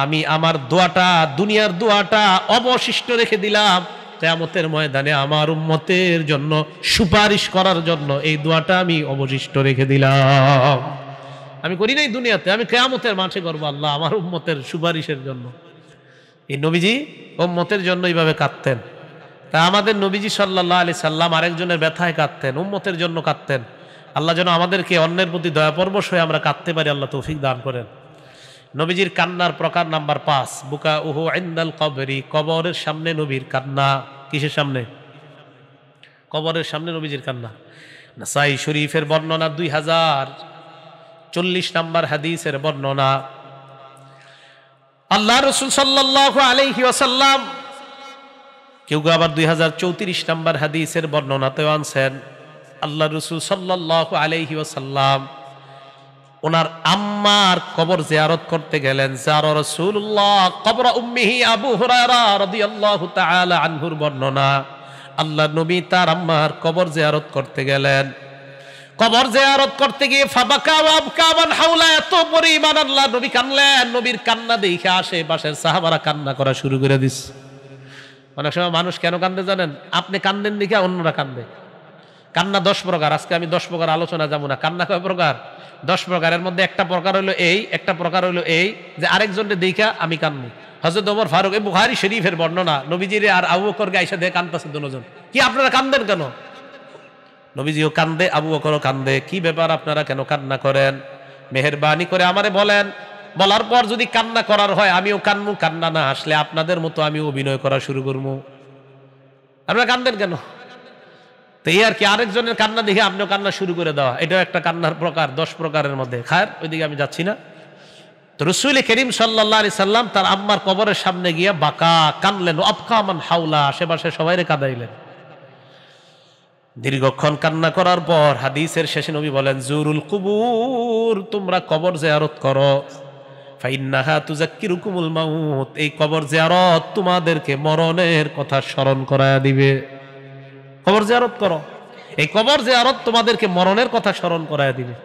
আমি আমার দোয়াটা, দুনিয়ার দোয়াটা অবশিষ্ট রেখে দিলাম কিয়ামতের ময়দানে আমার উম্মতের জন্য সুপারিশ করার জন্য, এই দোয়াটা আমি অবশিষ্ট রেখে দিলাম। আমি করি নাই দুনিয়াতে, আমি কিয়ামতের মাঠে করব আল্লাহ আমার উম্মতের সুপারিশের জন্য। এই নবীজি উম্মতের জন্য এইভাবে কাঁদতেন। তা আমাদের নবীজি সাল্লাল্লাহু আলাইহি সাল্লাম আরেকজনের ব্যথায় কাঁদতেন, উম্মতের জন্য কাঁদতেন। আল্লাহ যেন আমাদেরকে অন্যের প্রতি দয়াপরবশ হয়ে আমরা কাঁদতে পারি, আল্লাহ তৌফিক দান করেন। নবীজির কান্নার প্রকার নাম্বার 5, বুকা উহু ইনদাল কবরি, কবরের সামনে নবীর কান্না। কিসের সামনে? কবরের সামনে নবীজির কান্না। নাসাই শরীফের বর্ণনা 2040 নম্বর হাদিসের বর্ণনা, আল্লাহ রাসূল সাল্লাল্লাহু আলাইহি ওয়াসাল্লাম, কেউ আবার 2034 নম্বর হাদিসের বর্ণনাতেও আনছেন, আল্লাহ রাসূল সাল্লাল্লাহু আলাইহি ওয়াসাল্লাম ওনার আম্মার কবর জিয়ারত করতে গেলেন। যারা রাসূলুল্লাহ কবর উম্মিহি আবু হুরায়রা রাদিয়াল্লাহু তাআলা আনহুর বর্ণনা, আল্লাহ নবী তার আম্মার কবর জিয়ারত করতে গেলেন। কবর জিয়ারত করতে গিয়ে ফাবাকা ওয়া আবকা মান হাওলা, এত পরিমাণ আল্লাহ নবী কানলেন, নবীর কান্না দেখে আশেপাশের সাহাবারা কান্না করা শুরু করে দিছে। অনেক সময় মানুষ কেন কান্দে জানেন? আপনি কান্দেন দেখে অন্যরা কান্দে। কান্না 10 প্রকার, আজকে আমি 10 প্রকার আলোচনা যাব না। কান্না কয় প্রকার? 10 প্রকারের মধ্যে একটা প্রকার হলো এই, একটা প্রকার হলো এই যে আরেকজনকে দেখা আমি কান্দি। হযরত ওমর ফারুক, এই বুখারী শরীফের বর্ণনা, নবীজিরে আর আবু বকরকে আয়েশা দেখে কাঁদতেছে দুজন। কি আপনারা কান্দেন কেন? নবীজিও কান্দে, আবু বকরও কান্দে। কি ব্যাপার, আপনারা কেন কান্না করেন? মেহেরবানি করে আমারে বলেন। বলার পর যদি কান্না করার হয় আমিও কান্নু, কান্না না আসলে আপনাদের মতো আমি অভিনয় করা শুরু করবো। আপনারা কান্দেন কেন? তো এই আর কি, আরেকজনের কান্না দেখে আপনিও কান্না শুরু করে দেওয়া, এটাও একটা কান্নার প্রকার 10 প্রকারের মধ্যে। খায়ের, ওইদিকে আমি যাচ্ছি না। তো রাসূল করিম সাল্লাল্লাহু আলাইহি সাল্লাম তার আম্মার কবরের সামনে গিয়ে বাকা কানলেন, আবকা মান হাওলা, আশেপাশে সবাইরে কাঁদাইলেন। দীর্ঘক্ষণ কান্না করার পর হাদিসের শেষে নবী বলেন জুরুল কুবুর, তোমরা কবর জিয়ারত করো, ফাইন্নাহা তুযাক্কিরুকুমুল মাউত, এই কবর জিয়ারত তোমাদেরকে মরণের কথা স্মরণ করায়া দিবে। কবর জিয়ারত করো, এই কবর জিয়ারত তোমাদেরকে মরণের কথা স্মরণ করায়া দিবে।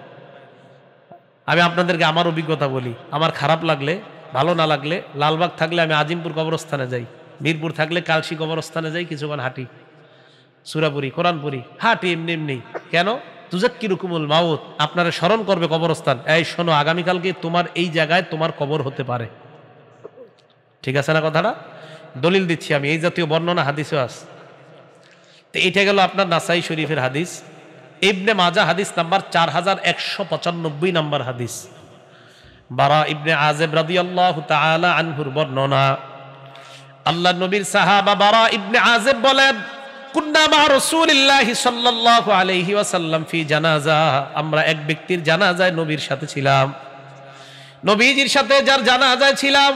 আমি আপনাদেরকে আমার অভিজ্ঞতা বলি, আমার খারাপ লাগলে, ভালো না লাগলে, লালবাগ থাকলে আমি আজিমপুর কবরস্থানে যাই, মিরপুর থাকলে কালসি কবরস্থানে যাই, কিছুক্ষণ হাঁটি, সুরাপুরি, কোরআনপুরি, হাঁটি এমনি এমনি। কেন? তুযাক্কিরুকুমুল মাউত, আপনারা স্মরণ করবে কবরস্থান। এই শোনো, আগামীকালকে তোমার এই জায়গায় তোমার কবর হতে পারে। ঠিক আছে না কথাটা? দলিল দিচ্ছি আমি, এই জাতীয় বর্ণনা হাদিসে আছে। তো এইটা গেল আপনার নাসাই শরীফের হাদিস। ইবনে মাজাহ হাদিস নাম্বার 4195 নাম্বার হাদিস, বারা ইবনে আযিব রাদিয়াল্লাহু তাআলা আনহুর বর্ণনা। আল্লাহর নবীর সাহাবা বারা ইবনে আযিব বলেন, কুন্না মা রাসূলিল্লাহি সাল্লাল্লাহু আলাইহি ওয়াসাল্লাম ফি জানাজা, আমরা এক ব্যক্তির জানাজায় নবীর সাথে ছিলাম। নবীজির সাথে যার জানাজায় ছিলাম,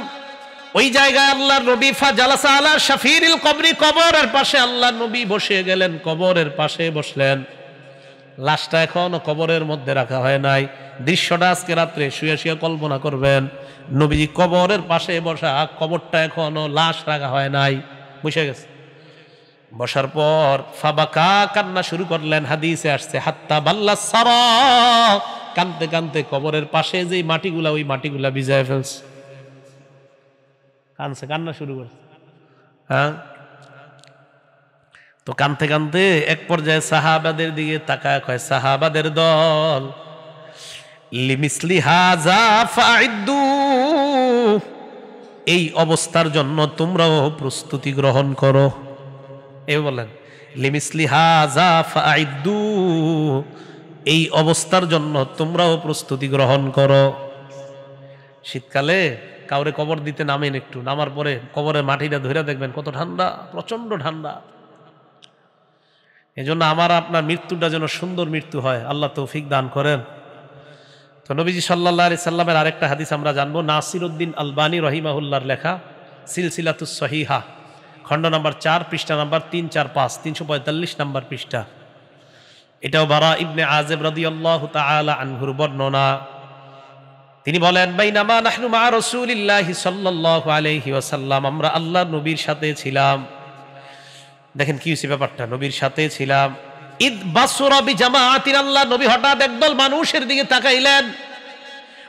ওই জায়গায় আল্লাহর নবী ফাজালাসা আলা শাফিরিল কবরি, কবরের পাশে আল্লাহর নবী বসে গেলেন, কবরের পাশে বসলেন। লাশটা এখনো কবরের মধ্যে রাখা হয় নাই। দৃশ্যটা আজকে রাত্রে শুয়ে শুয়ে কল্পনা করবেন, নবীজি কবরের পাশে বসা, কবরটা এখনো লাশ রাখা হয় নাই, বসে গেছে। বসার পর ফাবাকা, কান্না শুরু করলেন। হাদিসে আসছে হাত্তা বাল্লা সারা, কানতে কানতে কবরের পাশে যে মাটিগুলা, ওই মাটিগুলা ভিজায় ফেলছে। কানছে, কান্না শুরু করছে। হ্যাঁ, তো কানতে কানতে এক পর্যায়ে সাহাবাদের দিকে তাকায় কয়, সাহাবাদের দল, লিমিসলি হাযা ফাইদ্দু, এই অবস্থার জন্য তোমরাও প্রস্তুতি গ্রহণ করো। এ বলেন লিমিসলি হাযা ফাআইদ্দু, এই অবস্থার জন্য তোমরাও প্রস্তুতি গ্রহণ করো। শীতকালে কাউরে কবর দিতে নামেন, একটু নামার পরে কবরের মাটিটা ধরে দেখবেন কত ঠান্ডা, প্রচন্ড ঠান্ডা। এজন্য আমার আপনার মৃত্যুটা যেন সুন্দর মৃত্যু হয়, আল্লাহ তৌফিক দান করেন। তো নবীজি সাল্লাল্লাহু আলাইহি সাল্লামের আরেকটা হাদিস আমরা জানবো, নাসিরউদ্দিন আলবানী রহিমাহুল্লাহর লেখা সিলসিলাতুস সহিহা, খণ্ড নাম্বার 4, পৃষ্ঠা নাম্বার 345, 345 নাম্বার পৃষ্ঠা। এটাও বারা ইবনে আযিব রাদিয়াল্লাহু তাআলা আনহুর বর্ণনা। তিনি বলেন, বাইনামা নাহনু মা রাসূলিল্লাহি সাল্লাল্লাহু আলাইহি ওয়াসাল্লাম, আমরা আল্লাহর নবীর সাথে ছিলাম। দেখেন কি হয়েছে ব্যাপারটা, নবীর সাথে ছিলাম। ইদ বাসরা বিজামাআতিন, আল্লাহ নবী হঠাৎ একদল মানুষের দিকে তাকাইলেন।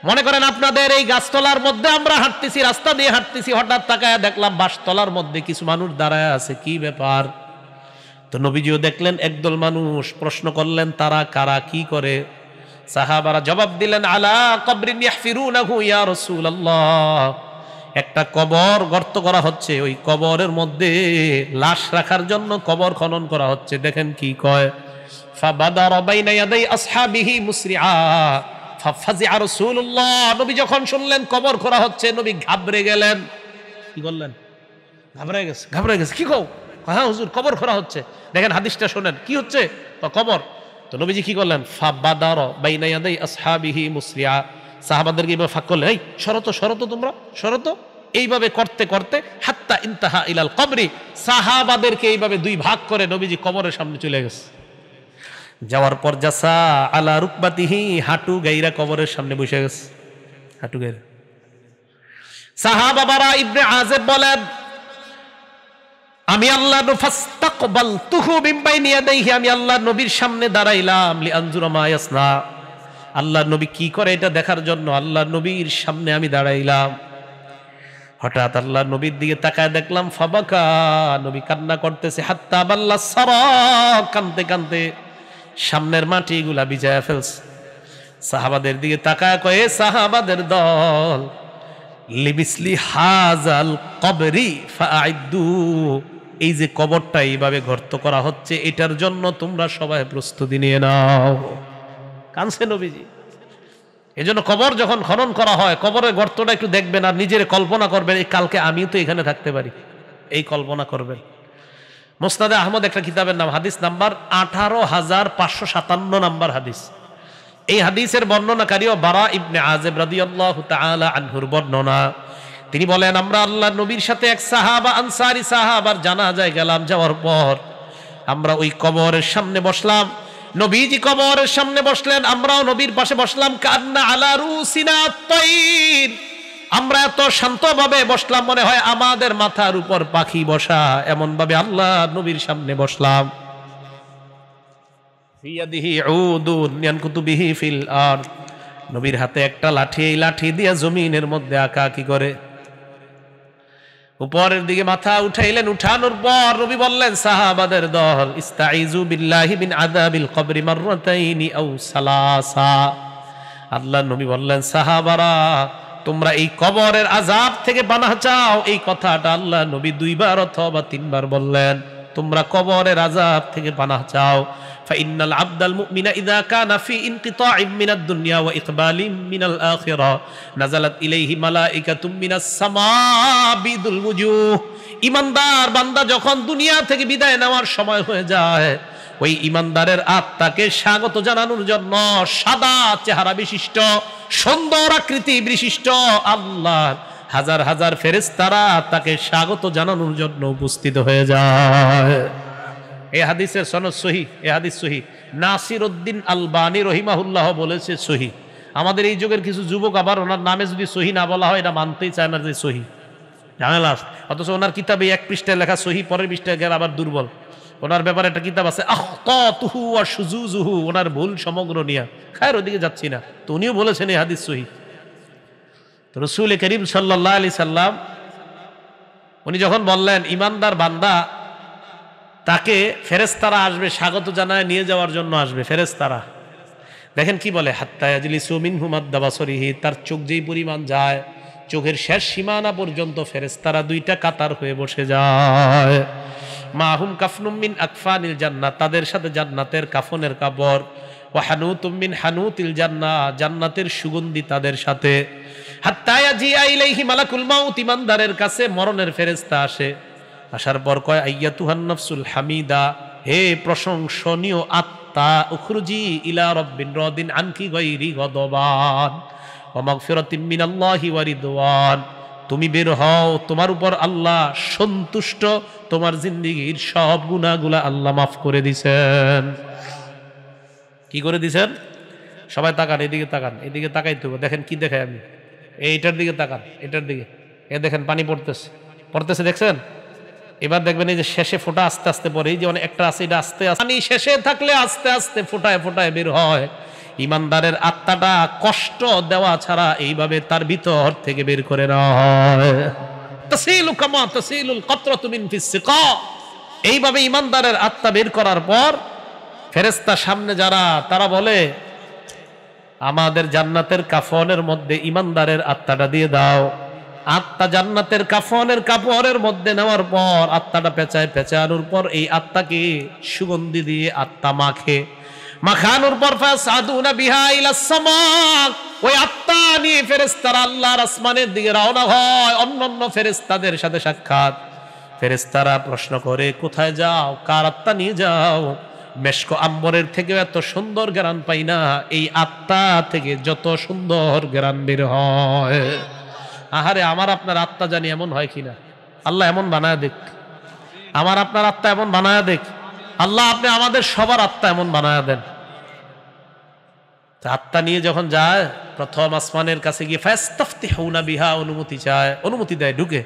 মনে করেন আপনাদের এই গাছতলার মধ্যে আমরা হাঁটতেছি, রাস্তা দিয়ে হাঁটতেছি, হঠাৎ তাকায় দেখলাম বাসতলার মধ্যে কিছু মানুষ দাঁড়ায় আছে, কি ব্যাপার? তো নবীজিও দেখলেন একদল মানুষ, প্রশ্ন করলেন তারা কারা, কি করে? সাহাবারা জবাব দিলেন, আলা কবরিন ইয়াহফিরুনাহু ইয়া রাসূলুল্লাহ, একটা কবর গর্ত করা হচ্ছে, ওই কবরের মধ্যে লাশ রাখার জন্য কবর খনন করা হচ্ছে। দেখেন কি কয়, ফাবাদারা বাইনা ইয়াদাই আসহাবিহি মুসরিআ ফাফাজিআ রাসূলুল্লাহ, নবী যখন শুনলেন কবর করা হচ্ছে, নবী ঘাবড়ে গেলেন। কি করলেন? ঘাবড়ে গেছে। কি কও? হ্যাঁ হুজুর, কবর করা হচ্ছে। দেখেন হাদিসটা শুনেন, কি হচ্ছে? কবর। তো নবীজি কি করলেন? ফাবাদারা বাইনা ইয়াদাই আসহাবিহি মুসরিআ, সাহাবাদেরকে এইভাবে ফাঁক করলেন, এই শরত তোমরা শরত। এইভাবে করতে করতে হাত্তা ইনতাহা ইলাল কবরি, সাহাবাদেরকে এইভাবে দুই ভাগ করে নবীজি কবরের সামনে চলে গেছে। যাওয়ার পর জাসা আলা রুকবাতিহি, হাঁটু গাইরা কবরের সামনে বসে গেছে, হাঁটু গাইরা। সাহাবা বারা ইবনে আযিব বলেন, আমি আল্লাহ ফাস্তাকবালতুহু মিন বাইনি ইয়াদাইহি, আমি আল্লাহ নবীর সামনে দাঁড়াইলাম, লিআনজুরা মা ইয়াসনা, আল্লাহ নবী কি করে এটা দেখার জন্য আল্লাহ নবীর সামনে আমি দাঁড়াইলাম। হঠাৎ আল্লাহ নবীর দিকে তাকায় দেখলাম ফাবাকা, নবী কান্না করতেছে, হাত্তা বাল্লা সারা, কানতে কানতে সামনের মাটিগুলা ভিজায়া ফেলছে। সাহাবাদের দিকে তাকায় কয়ে, সাহাবাদের দল, লিমিসলি হাজাল কবরি ফাআইদ্দু, এই যে কবরটা এইভাবে গর্ত করা হচ্ছে, এটার জন্য তোমরা সবাই প্রস্তুতি নিয়ে নাও। কানছে নবীজি। এই জন্য কবর যখন খনন করা হয়, কবরের গর্তটা একটু দেখবেন আর নিজের কল্পনা করবেন, এই কালকে আমিও তো এখানে থাকতে পারি, এই কল্পনা করবেন। মুসনাদে আহমদ একটা কিতাবের নাম, হাদিস নাম্বার 18557 নাম্বার হাদিস। এই হাদিসের বর্ণনাকারীও বারা ইবনে আযিব রাদিয়াল্লাহু তাআলা আনহুর বর্ণনা। তিনি বলেন, আমরা আল্লাহর নবীর সাথে এক সাহাবা, আনসারী সাহাবার জানাজায় গেলাম। যাওয়ার পর আমরা ওই কবরের সামনে বসলাম। নবীজি কবরের সামনে বসলেন, আমরাও নবীর পাশে বসলাম। কান্না আলা রুসিনা আত-তাইর, আমরা এত শান্তভাবে বসলাম মনে হয় আমাদের মাথার উপর পাখি বসা, এমন ভাবে আল্লাহ নবীর সামনে বসলাম। ফিয়াদিহি উদুন ইয়ানকুতু বিহি ফিল আরদ, নবীর হাতে একটা লাঠি, এই লাঠি দিয়ে জমিনের মধ্যে আঁকা কি করে, উপরের দিকে মাথা উঠাইলেন। উঠানোর পর নবী বললেন সাহাবাদের দল, ইস্তাইযু বিল্লাহি মিন আযাবিল কবরি মাররাতাইনি আও সালাসা, আল্লাহ নবী বললেন সাহাবারা তোমরা এই কবরের আযাব থেকে পানাহ চাও। এই কথাটা আল্লাহ নবী 2 বার অথবা 3 বার বললেন, তোমরা কবরের আযাব থেকে পানাহ চাও। ফাইন্নাল আবদাল মুমিনা ইযা কানা ফি ইনকিতাইম মিনাদ দুনিয়া ওয়া ইকবালিম মিনাল আখিরাহ নাযালাত ইলাইহি মালাইকাতুম মিনাস সামা বিদুল ওয়ুজুহ, ঈমানদার বান্দা যখন দুনিয়া থেকে বিদায় নেওয়ার সময় হয়ে যায়, ওই ঈমানদারের আত্মাকে স্বাগত জানানোর জন্য সাদা চেহারা বিশিষ্ট, সুন্দর আকৃতি বিশিষ্ট আল্লাহর হাজার হাজার ফেরেশতারা তাকে স্বাগত জানানোর জন্য উপস্থিত হয়ে যায়। এই হাদিসের সনদ সহিহ, এই হাদিস সহিহ। নাসিরউদ্দিন আলবানী রহিমাহুল্লাহ বলেছে সহিহ। আমাদের এই যুগের কিছু যুবক আবার ওনার নামে যদি সহিহ না বলা হয়, এটা মানতেই চায় না যে সহিহ, ঝামেলা। অথচ ওনার কিতাবে 1 পৃষ্ঠায় লেখা সহিহ, পরের পৃষ্ঠায় গেলে আবার দুর্বল। ওনার ব্যাপারে একটা কিতাব আছে আখতাতুহু ওয়া শুযুযুহু, ওনার ভুল সমগ্র নিয়া। খায়ের ওদিকে যাচ্ছি না, তো উনিও বলেছেন এই হাদিস সহিহ। তো রাসূল করিম সাল্লাল্লাহু আলাইহি সাল্লাম উনি যখন বললেন ঈমানদার বান্দা, তাকে ফেরেশতারা আসবে স্বাগত জানায় নিয়ে যাওয়ার জন্য আসবে ফেরেশতারা। দেখেন কি বলে, হাত্তা ইয়াজলিসু মিনহু মাদ্দা বাসরিহি, তার চোখ যেই পরিমাণ যায় চোখের শেষ সীমানা পর্যন্ত ফেরেশতারা দুইটা কাতার হয়ে বসে যায়। মাহুম কাফনুম মিন আকফানিল জান্নাত, তাদের সাথে জান্নাতের কাফনের কাপড়। ওয়া হানুতুম মিন হানুতিল জান্নাহ, জান্নাতের সুগন্ধি তাদের সাথে। হাত্তা ইয়াজিআ ইলাইহি মালাকুল মাউত, ইমানদারের কাছে মরণের ফেরেশতা আসে। আসার পর কয় আইয়াতুহান নাফসুল হামিদা, হে প্রশংসনীয় আত্মা, উখরুজি ইলা রাব্বিন রাদিন আনকি গায়রি গদবান ওয়া মাগফিরাতিম মিনাল্লাহি ওয়া রিদওয়ান, তুমি বের হও, তোমার উপর আল্লাহ সন্তুষ্ট, তোমার জিন্দেগীর সব গুনাহগুলা আল্লাহ মাফ করে দিয়েছেন। কি করে দিয়েছেন? সবাই তাকান, এদিকে তাকান, এদিকে তাকাইতে হবে। দেখেন কি দেখাই আমি, এইটার দিকে তাকান, এটার দিকে। এ দেখেন পানি পড়তেছে, পড়তেছে, দেখছেন? এবার দেখবেন এই যে শেষে ফোঁটা আস্তে আস্তে পড়ে, এই যে অনেক একটা আছে, এটা আস্তে আস্তে পানি শেষে থাকলে আস্তে আস্তে ফোঁটায় ফোঁটায় বের হয়। ইমানদারের আত্মাটা কষ্ট দেওয়া ছাড়া এইভাবে তার ভিতর থেকে বের করে নেওয়া হয়। তাসিলু কামা তাসিলুল কাতরাতু মিন ফিস সিকা, এইভাবে ইমানদারের আত্মা বের করার পর ফেরেশতা সামনে যারা, তারা বলে আমাদের জান্নাতের কাফনের মধ্যে ইমানদারের আত্মাটা দিয়ে দাও। আত্মা জান্নাতের কাফনের কাপড়ের মধ্যে নেওয়ার পর আত্মাটা পেঁচায়, পেঁচানোর পর এই আত্মাকে সুগন্ধি দিয়ে আত্মা মাখে, মাখানোর পর ফাসাদুনা বিহা ইলাস সামা, ওই আত্মা নিয়ে ফেরেশতারা আল্লাহর আসমানের দিকে রওনা হয়। অন্যান্য ফেরেশতাদের সাথে সাক্ষাৎ। ফেরেশতারা প্রশ্ন করে, কোথায় যাও, কার আত্মা নিয়ে যাও? মেশক আম্বরের থেকেও এত সুন্দর ঘ্রাণ পাই না, এই আত্মা থেকে যত সুন্দর ঘ্রাণ বের হয়। আহারে, আমার আপনার আত্মা জানি এমন হয় কিনা। আল্লাহ এমন বানায় দেখ, আমার আপনার আত্মা এমন বানায় দেখ। আল্লাহ আপনি আমাদের সবার আত্মা এমন বানায় দেন। আত্মা নিয়ে যখন যায়, প্রথম আসমানের কাছে গিয়ে ফাস্তাফতিহুনা বিহা, অনুমতি চায়, অনুমতি দেয়, ঢুকে।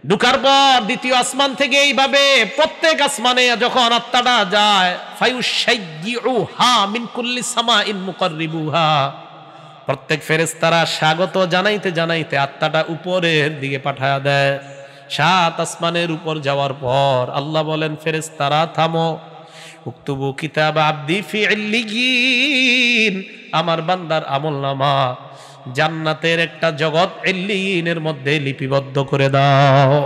ঢুকার পর দ্বিতীয় আসমান থেকে এইভাবে প্রত্যেক আসমানে যখন আত্মাটা যায়, ফায়ুশাইয়্যুহা মিন কুল্লি সামাইন মুকাররিবুহা, প্রত্যেক ফেরেশতারা স্বাগত জানাইতে জানাইতে আত্মাটা উপরের দিকে পাঠায়া দেয়। 7 আসমানের উপর যাওয়ার পর আল্লাহ বলেন, ফেরেশতারা থামো, উকতুবু কিতাব আবদি ফি ইল্লিয়িন, আমার বান্দার আমলনামা জান্নাতের একটা জগৎ ইল্লিয়িনের মধ্যে লিপিবদ্ধ করে দাও।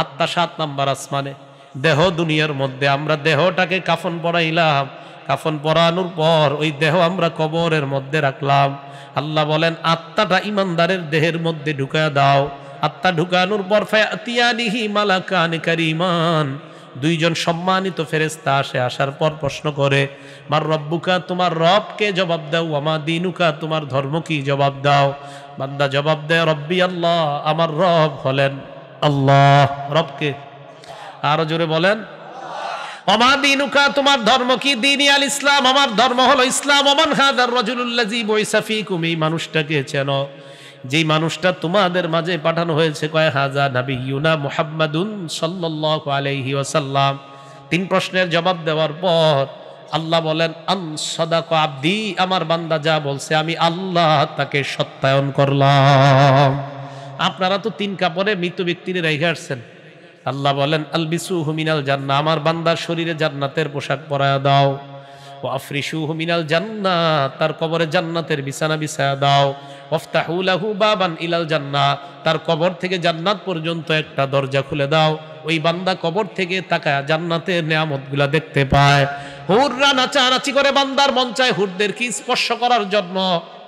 আত্মা 7 নাম্বার আসমানে, দেহ দুনিয়ার মধ্যে। আমরা দেহটাকে কাফন পরাইলাম, কাফন পরানোর পর ওই দেহ আমরা কবরের মধ্যে রাখলাম। আল্লাহ বলেন, আত্মাটা ইমানদারের দেহের মধ্যে ঢুকায়া দাও। আত্মা ঢুকানোর পর ফায়াতিয়ানিহি মালাকান কারীমান, 2 জন সম্মানিত ফেরেশতা আসে। আসার পর প্রশ্ন করে, মার রব্বুকা, তোমার রবকে জবাব দাও। ওয়ামা দীনুকা, তোমার ধর্ম কি, জবাব দাও। বান্দা জবাব দেয়, রব্বি আল্লাহ, আমার রব হলেন আল্লাহ। রবকে আরো জোরে বলেন, ওমা দীনুকা, তোমার ধর্ম কি? দীনি আল ইসলাম, আমার ধর্ম হলো ইসলাম। ওমান হাদার রাজুলুল্লাযী বুইসা ফীকুম, এই মানুষটাকে চেনো, যেই মানুষটা তোমাদের মাঝে পাঠানো হয়েছে। কয় হাজা নাবিয়ুনা মুহাম্মাদুন সাল্লাল্লাহু আলাইহি ওয়াসাল্লাম। 3 প্রশ্নের জবাব দেওয়ার পর আল্লাহ বলেন, আন সাদাকা আবদি, আমার বান্দা যা বলছে আমি আল্লাহ তাকে সত্যায়ন করলাম। আপনারা তো 3 কাপড়ে মৃত ব্যক্তিরে রেখে আসছেন। আল্লাহ বলেন, আলবিসুহু মিনাল জান্নাহ, আমার বান্দার শরীরে জান্নাতের পোশাক পরায়া দাও। ওয়া আফরিশুহু মিনাল জান্নাহ, তার কবরে জান্নাতের বিছানা বিছায়া দাও। ওয়াফতাহু লাহু বাবান ইলাল জান্নাহ, তার কবর থেকে জান্নাত পর্যন্ত একটা দরজা খুলে দাও। ওই বান্দা কবর থেকে তাকায় জান্নাতের নিয়ামতগুলা দেখতে পায়। হুররা নাচানাচি করে, বান্দার মন চায় হুরদেরকে স্পর্শ করার জন্য।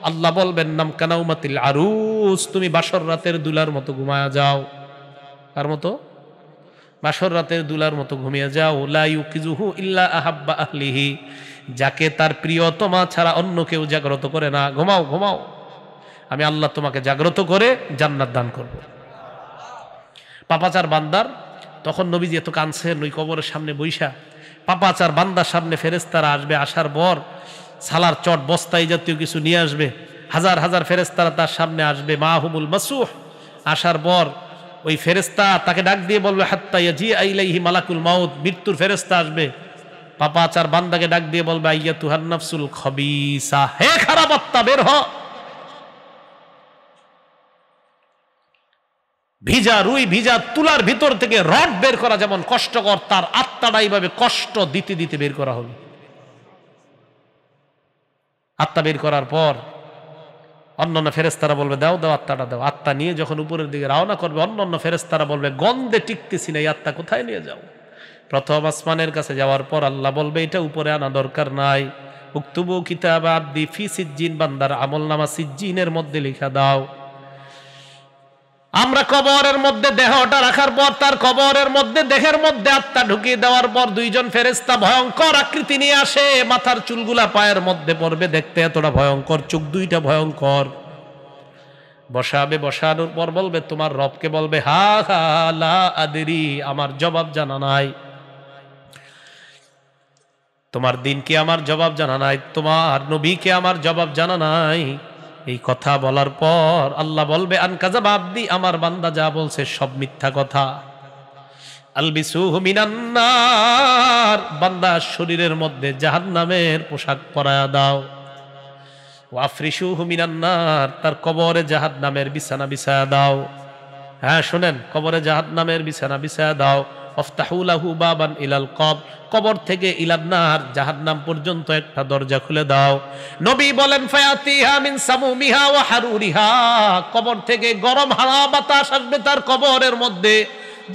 আল্লাহ বলবেন, নাম কানাউমাতিল আরুস, তুমি বাসর রাতের দুলার মতো ঘুমায়া যাও। কার মতো? বাসর রাতের দুলার মতো ঘুমিয়ে যাও। লা ইউকিজুহু ইল্লা আহাব্বা আহলিহি, যাকে তার প্রিয়তমা ছাড়া অন্য কেউ জাগ্রত করে না। ঘুমাও ঘুমাও, আমি আল্লাহ তোমাকে জাগ্রত করে জান্নাত দান করব। পাপাচার বান্দার, তখন নবীজি এত কাঁদছেন ওই কবরের সামনে বৈশা। পাপাচার বান্দার সামনে ফেরেশতারা আসবে। আসার পর সালার চট বস্তা এই জাতীয় কিছু নিয়ে আসবে। হাজার হাজার ফেরেশতারা তার সামনে আসবে। মাহুমুল মাসুহ। আসার পর ওই ফেরেশতা তাকে ডাক দিয়ে বলবে, হাত্তা ইয়াজিআ ইলাইহি মালাকুল মাউত, মৃত্যুর ফেরেশতা আসবে। পাপাচার বান্দাকে ডাক দিয়ে বলবে, আইয়াতুহান নাফসুল খবিসা, হে খারাপ আত্মা, বের হ। ভিজা রুই, ভিজা তুলার ভিতর থেকে রড বের করা যেমন কষ্টকর, তার আত্মাটা এইভাবে কষ্ট দিতে দিতে বের করা হবে। আত্মা বের করার পর অন্যান্য ফেরেশতারা বলবে দাও দাও আত্মাটা দাও। আত্মা নিয়ে যখন উপরের দিকে রওনা করবে, অন্যান্য ফেরেশতারা বলবে গন্ধে টিকতেছি না, এই আত্মা কোথায় নিয়ে যাও? প্রথম আসমানের কাছে যাওয়ার পর আল্লাহ বলবে এটা উপরে আনা দরকার নাই, উক্তুবু কিতাব আব্দি ফি সিজ্জিন, বান্দার আমলনামা সিজ্জিনের মধ্যে লিখা দাও। আমরা কবরের মধ্যে দেহটা রাখার পর তার কবরের মধ্যে দেহের মধ্যে আত্মা ঢুকিয়ে দেওয়ার পর দুইজন ফেরেশতা ভয়ঙ্কর আকৃতি নিয়ে আসে, মাথার চুলগুলা পায়ের মধ্যে পড়বে, দেখতে এতটা ভয়ঙ্কর, চোখ দুইটা ভয়ঙ্কর। বসাবে, বসানোর পর বলবে তোমার রবকে বলবে হা হা লা আদরি, আমার জবাব জানা নাই। তোমার দিনকে আমার জবাব জানা নাই, তোমার নবীকে আমার জবাব জানা নাই। এই কথা বলার পর আল্লাহ বলবে আনকাযাব আব্দি, আমার বান্দা যা বলছে সব মিথ্যা কথা। আলবিসুহু মিনান নার, বান্দা শরীরের মধ্যে জাহান্নামের পোশাক পরায়া দাও। ওয়াফরিশুহু মিনান নার, তার কবরে জাহান্নামের বিছানা বিছায়া দাও। হ্যাঁ শোনেন, কবরে জাহান্নামের বিছানা বিছায়া দাও। ওয়াফতাহু লাহু বাবান ইলাল কবর, কবর থেকে ইলান নার, জাহান্নাম পর্যন্ত একটা দরজা খুলে দাও। নবী বলেন ফায়াতিহা মিন সামুমিহা ওয়া হারুরিহা, কবর থেকে গরম হাওয়া বাতাস আসবে তার কবরের মধ্যে,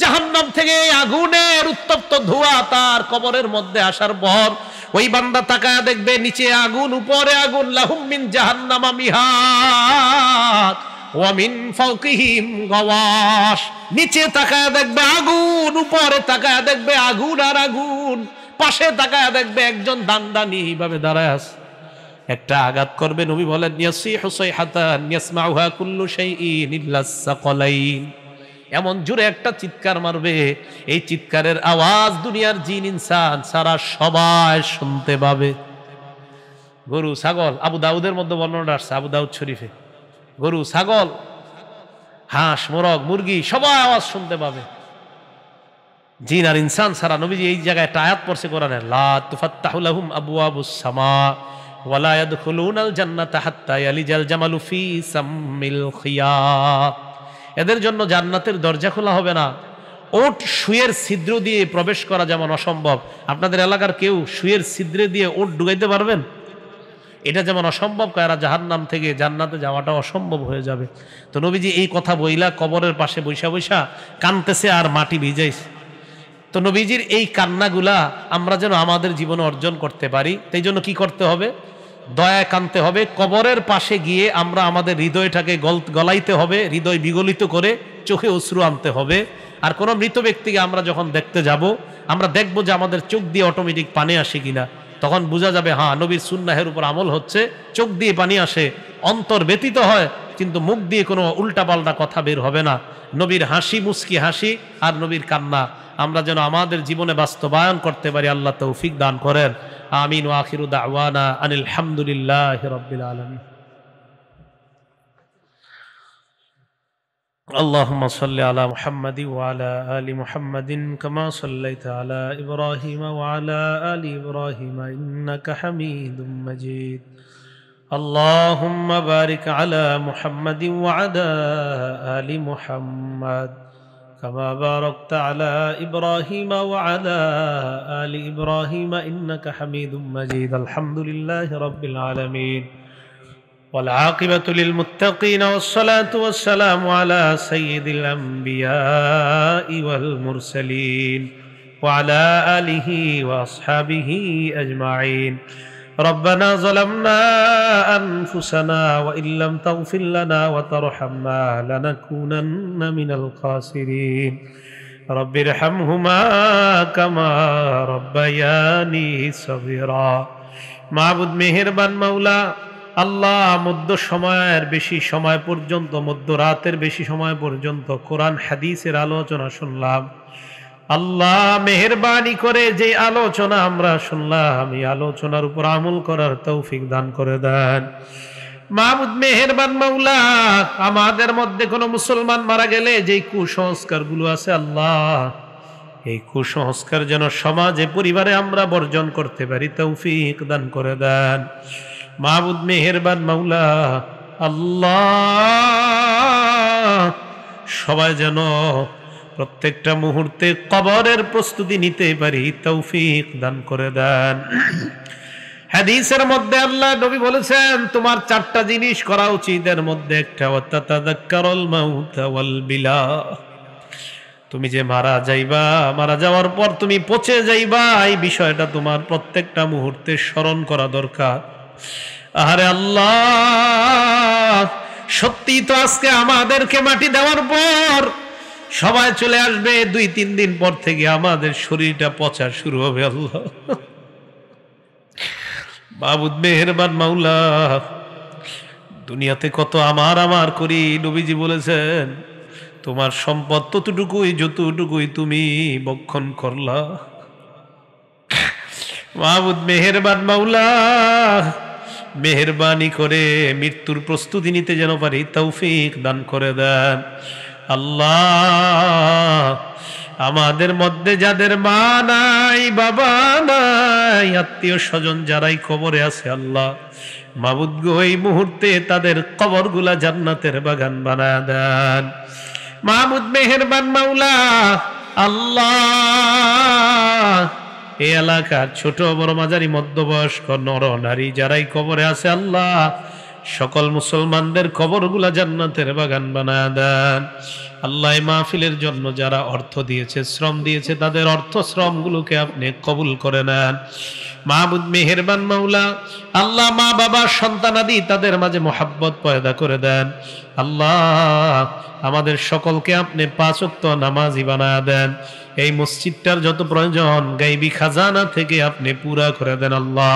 জাহান্নাম থেকে আগুনের উত্তপ্ত ধোঁয়া তার কবরের মধ্যে আসার পর ওই বান্দা তাকায়া দেখবে নিচে আগুন উপরে আগুন, লাহুম মিন জাহান্নামা মিহাদ ওয়া মিন ফাওকিহিম গাওয়াশ, নিচে তাকায়া দেখবে আগুন, উপরে তাকায়া দেখবে আগুন আর আগুন, পাশে তাকায়া দেখবে একজন দান্ডানি এইভাবে দাঁড়ায় আছে, একটা আঘাত করবে। নবী বলেন ইয়াসিহু সাইহাতান ইয়াসমাউহা কুল্লু শাইইন ইল্লাস সাকালাইন, এমন জোরে একটা চিৎকার মারবে, এই চিৎকারের আওয়াজ দুনিয়ার জিন ইনসান সারা সবাই শুনতে পাবে। গরু ছাগল, আবু দাউদের মধ্যে বর্ণনা আসছে, আবু দাউদ শরীফে, গরু ছাগল হাঁস মোরগ মুরগি সবাই আওয়াজ শুনতে পাবে, জিন আর ইনসান সারা। নবীজি এই জায়গায় একটা আয়াত পড়ছে কোরআনে, লা তুফাত্তাহু লাহুম আবওয়াবুস সামা ওয়ালা ইয়াদখুলুনাল জান্নাতা হাত্তা ইয়ালিজাল জামালু ফি সাম্মিল খিয়াত, এদের জন্য জান্নাতের দরজা খোলা হবে না। ওট সুয়ের ছিদ্র দিয়ে প্রবেশ করা যেমন অসম্ভব, আপনাদের এলাকার কেউ সুয়ের ছিদ্রে দিয়ে ওট ঢুকাইতে পারবেন? এটা যেমন অসম্ভব, এরা জাহান্নাম থেকে জান্নাতে যাওয়াটা অসম্ভব হয়ে যাবে। তো নবীজি এই কথা বইলা কবরের পাশে বৈশা বৈশা কানতেছে আর মাটি ভিজাইছে। তো নবীজির এই কান্নাগুলা আমরা যেন আমাদের জীবনে অর্জন করতে পারি, তাই জন্য কি করতে হবে? দয়া কানতে হবে, কবরের পাশে গিয়ে আমরা আমাদের হৃদয়টাকে গলাইতে হবে, হৃদয় বিগলিত করে চোখে অশ্রু আনতে হবে। আর কোনো মৃত ব্যক্তিকে আমরা যখন দেখতে যাব, আমরা দেখব যে আমাদের চোখ দিয়ে অটোমেটিক পানি আসে কিনা, তখন বোঝা যাবে হ্যাঁ নবীর সুন্নাহের উপর আমল হচ্ছে, চোখ দিয়ে পানি আসে, অন্তর ব্যতীত হয়, কিন্তু মুখ দিয়ে কোনো উল্টাপাল্টা কথা বের হবে না। নবীর হাসি মুস্কি হাসি আর নবীর কান্না আমরা যেন আমাদের জীবনে বাস্তবায়ন করতে পারি, আল্লাহ তৌফিক দান করেন। আমিন ওয়া আখিরু দাওয়ানা আনিল হামদুলিল্লাহি রাব্বিল আলামিন। اللهم صل على محمد وعلى آل محمد كما صليت على إبراهيم وعلى آل إبراهيم إنك حميد مجيد. اللهم بارك على محمد وعلى آل محمد كما باركت على إبراهيم وعلى آل إبراهيم إنك حميد مجيد. الحمد لله رب العالمين والعاقبة للمتقين والصلاة والسلام على سيد الأنبياء والمرسلين وعلى آله وأصحابه أجمعين. ربنا ظلمنا أنفسنا وإن لم تغفر لنا وترحمنا لنكونن من الخاسرين. رب ارحمهما كما ربياني صغيرا. মাবুদ মেহেরবান মাওলা আল্লাহ, মধ্য সময়ের বেশি সময় পর্যন্ত, মধ্য রাতের বেশি সময় পর্যন্ত কোরআন হাদিসের আলোচনা শুনলাম। আল্লাহ মেহেরবানি করে যে আলোচনা আমরা শুনলাম, এই আলোচনার উপর আমল করার তৌফিক দান করে দেন। মাবুদ মেহেরবান মাওলা, আমাদের মধ্যে কোনো মুসলমান মারা গেলে যে কুসংস্কার গুলো আছে আল্লাহ, এই কুসংস্কার যেন সমাজে পরিবারে আমরা বর্জন করতে পারি, তৌফিক দান করে দেন। মাবুদ মেহেরবান মাওলা আল্লাহ, সবাই যেন প্রত্যেকটা মুহূর্তে কবরের প্রস্তুতি নিতে পারি, তৌফিক দান করে দেন। হাদিসের মধ্যে আল্লাহ নবী বলেছেন তোমার চারটা জিনিস করা উচিত, এর মধ্যে একটা ওয়াতাতাযাক্কারুল মাউত ওয়াল বিলা। তুমি যে মারা যাইবা, মারা যাওয়ার পর তুমি পচে যাইবা, এই বিষয়টা তোমার প্রত্যেকটা মুহূর্তে স্মরণ করা দরকার। আরে আল্লাহ, সত্যি তো আজকে আমাদেরকে মাটি দেওয়ার পর সবাই চলে আসবে, 2-3 দিন পর থেকে আমাদের শরীরটা পচা শুরু হবে। আল্লাহ মাবুদ মেহেরবান মাওলা, দুনিয়াতে কত আমার করি। নবীজি বলেছেন তোমার সম্পদ ততটুকুই যতটুকুই তুমি বক্ষণ করলা। মাবুদ মেহেরবান মাওলা, মেহেরবানি করে মৃত্যুর প্রস্তুতি নিতে যেন পারি তৌফিক দান করে দেন। আল্লাহ, আমাদের মধ্যে যাদের মা নাই, বাবা নাই, আত্মীয় স্বজন যারাই কবরে আছে, আল্লাহ মাবুদ গো, এই মুহূর্তে তাদের কবরগুলা জান্নাতের বাগান বানায় দেন। মাবুদ মেহেরবান মাওলা, আল্লাহ এই এলাকার ছোট বড় মাঝারি মধ্যবয়স্ক নর নারী যারাই কবরে আছে, আল্লাহ সকল মুসলমানদের কবরগুলা জান্নাতের বাগান বানায় দেন। আল্লাহ এই মাহফিলের জন্য যারা অর্থ দিয়েছে, শ্রম দিয়েছে, তাদের অর্থ শ্রমগুলোকে আপনি কবুল করে নেন। মাহবুদ মেহেরবান মাওলা, আল্লাহ মা বাবা সন্তানাদি তাদের মাঝে মোহাব্বত পয়দা করে দেন। আল্লাহ আমাদের সকলকে আপনি 5 ওয়াক্ত নামাজি বানায় দেন। এই মসজিদটার যত প্রয়োজন গায়বী খাজানা থেকে আপনি পুরা করে দেন। আল্লাহ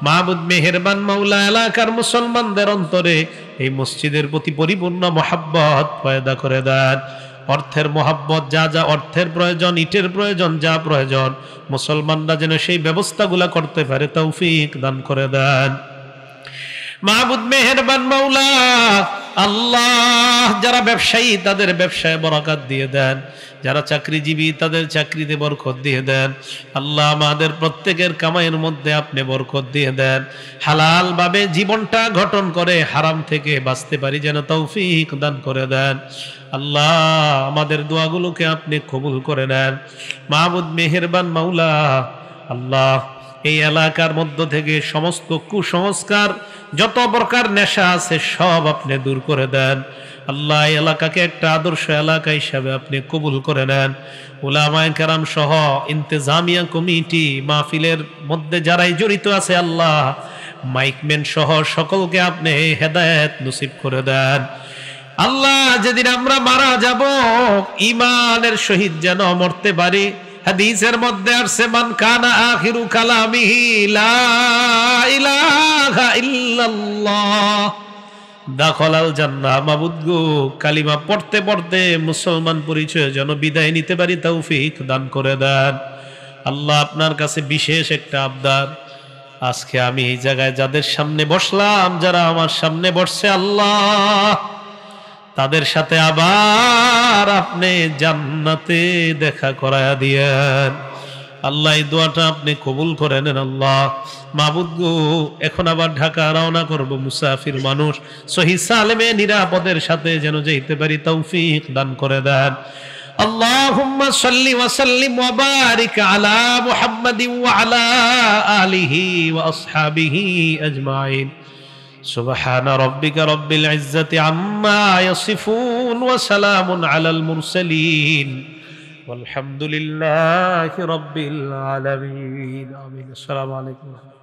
মাহবুদ মেহেরবান মাওলা, এলাকার মুসলমানদের অন্তরে এই মসজিদের প্রতি পরিপূর্ণ মোহাব্বত পয়দা করে দেন। অর্থের মোহাব্বত, যা যা অর্থের প্রয়োজন, ইটের প্রয়োজন, যা প্রয়োজন, মুসলমানরা যেন সেই ব্যবস্থাগুলা করতে পারে তৌফিক দান করে দেন। মাহবুদ মেহেরবান মাওলা, আল্লাহ যারা ব্যবসায়ী তাদের ব্যবসায় বরকত দিয়ে দেন, যারা চাকরিজীবী তাদের চাকরিতে বরকত দিয়ে দেন। আল্লাহ আমাদের প্রত্যেকের কামাইয়ের মধ্যে আপনি বরকত দিয়ে দেন। হালাল ভাবে জীবনটা গঠন করে হারাম থেকে বাঁচতে পারি যেন তৌফিক দান করে দেন। আল্লাহ আমাদের দোয়াগুলোকে আপনি কবুল করে নেন। মাহবুদ মেহেরবান মাওলা, আল্লাহ এই এলাকার মধ্য থেকে সমস্ত কুসংস্কার, যত প্রকার নেশা আছে সব আপনি দূর করে দেন। আল্লাহ এই এলাকাকে একটা আদর্শ এলাকা হিসাবে আপনি কবুল করে নেন। উলামায়ে কেরাম সহ ইন্তেজামিয়া কমিটি, মাহফিলের মধ্যে যারাই জড়িত আছে, আল্লাহ মাইকম্যান সহ সকলকে আপনি হেদায়েত নসিব করে দেন। আল্লাহ যেদিন আমরা মারা যাব, ঈমানের সহিত যেন মরতে পারি। হাদিসের মধ্যে আসছে মান কানা আখিরু কালামিহি লা ইলাহা ইল্লাল্লাহ দাখালাল জান্নাহ। মাবুদ গো, কালিমা পড়তে পড়তে মুসলমান পরিচয় যেন বিদায় নিতে পারি তৌফিক দান করে দেন। আল্লাহ আপনার কাছে বিশেষ একটা আবদার, আজকে আমি এই জায়গায় যাদের সামনে বসলাম, যারা আমার সামনে বসছে, আল্লাহ তাদের সাথে আবার আপনি জান্নাতে দেখা করায়া দিয়েন। আল্লাহ এই দোয়াটা আপনি কবুল করে নেন। আল্লাহ মাবুদ গো, এখন আবার ঢাকা রওনা করব, মুসাফির মানুষ, সহিহ সালেমে নিরাপদের সাথে যেন যেতে পারি তৌফিক দান করে দেন। আল্লাহুম্মা সাল্লি ওয়া সাল্লিম ওয়া বারিক আলা মুহাম্মাদিন ওয়া আলা আলিহি ওয়া আসহাবিহি আজমাইন। সুবহান রাব্বিকা রাব্বিল ইজ্জাতি আম্মা ইয়াসিফুন ওয়া সালামুন আলাল মুরসালিন ওয়ালহামদুলিল্লাহি রাব্বিল আলামিন। আমিন। আসসালামু আলাইকুম।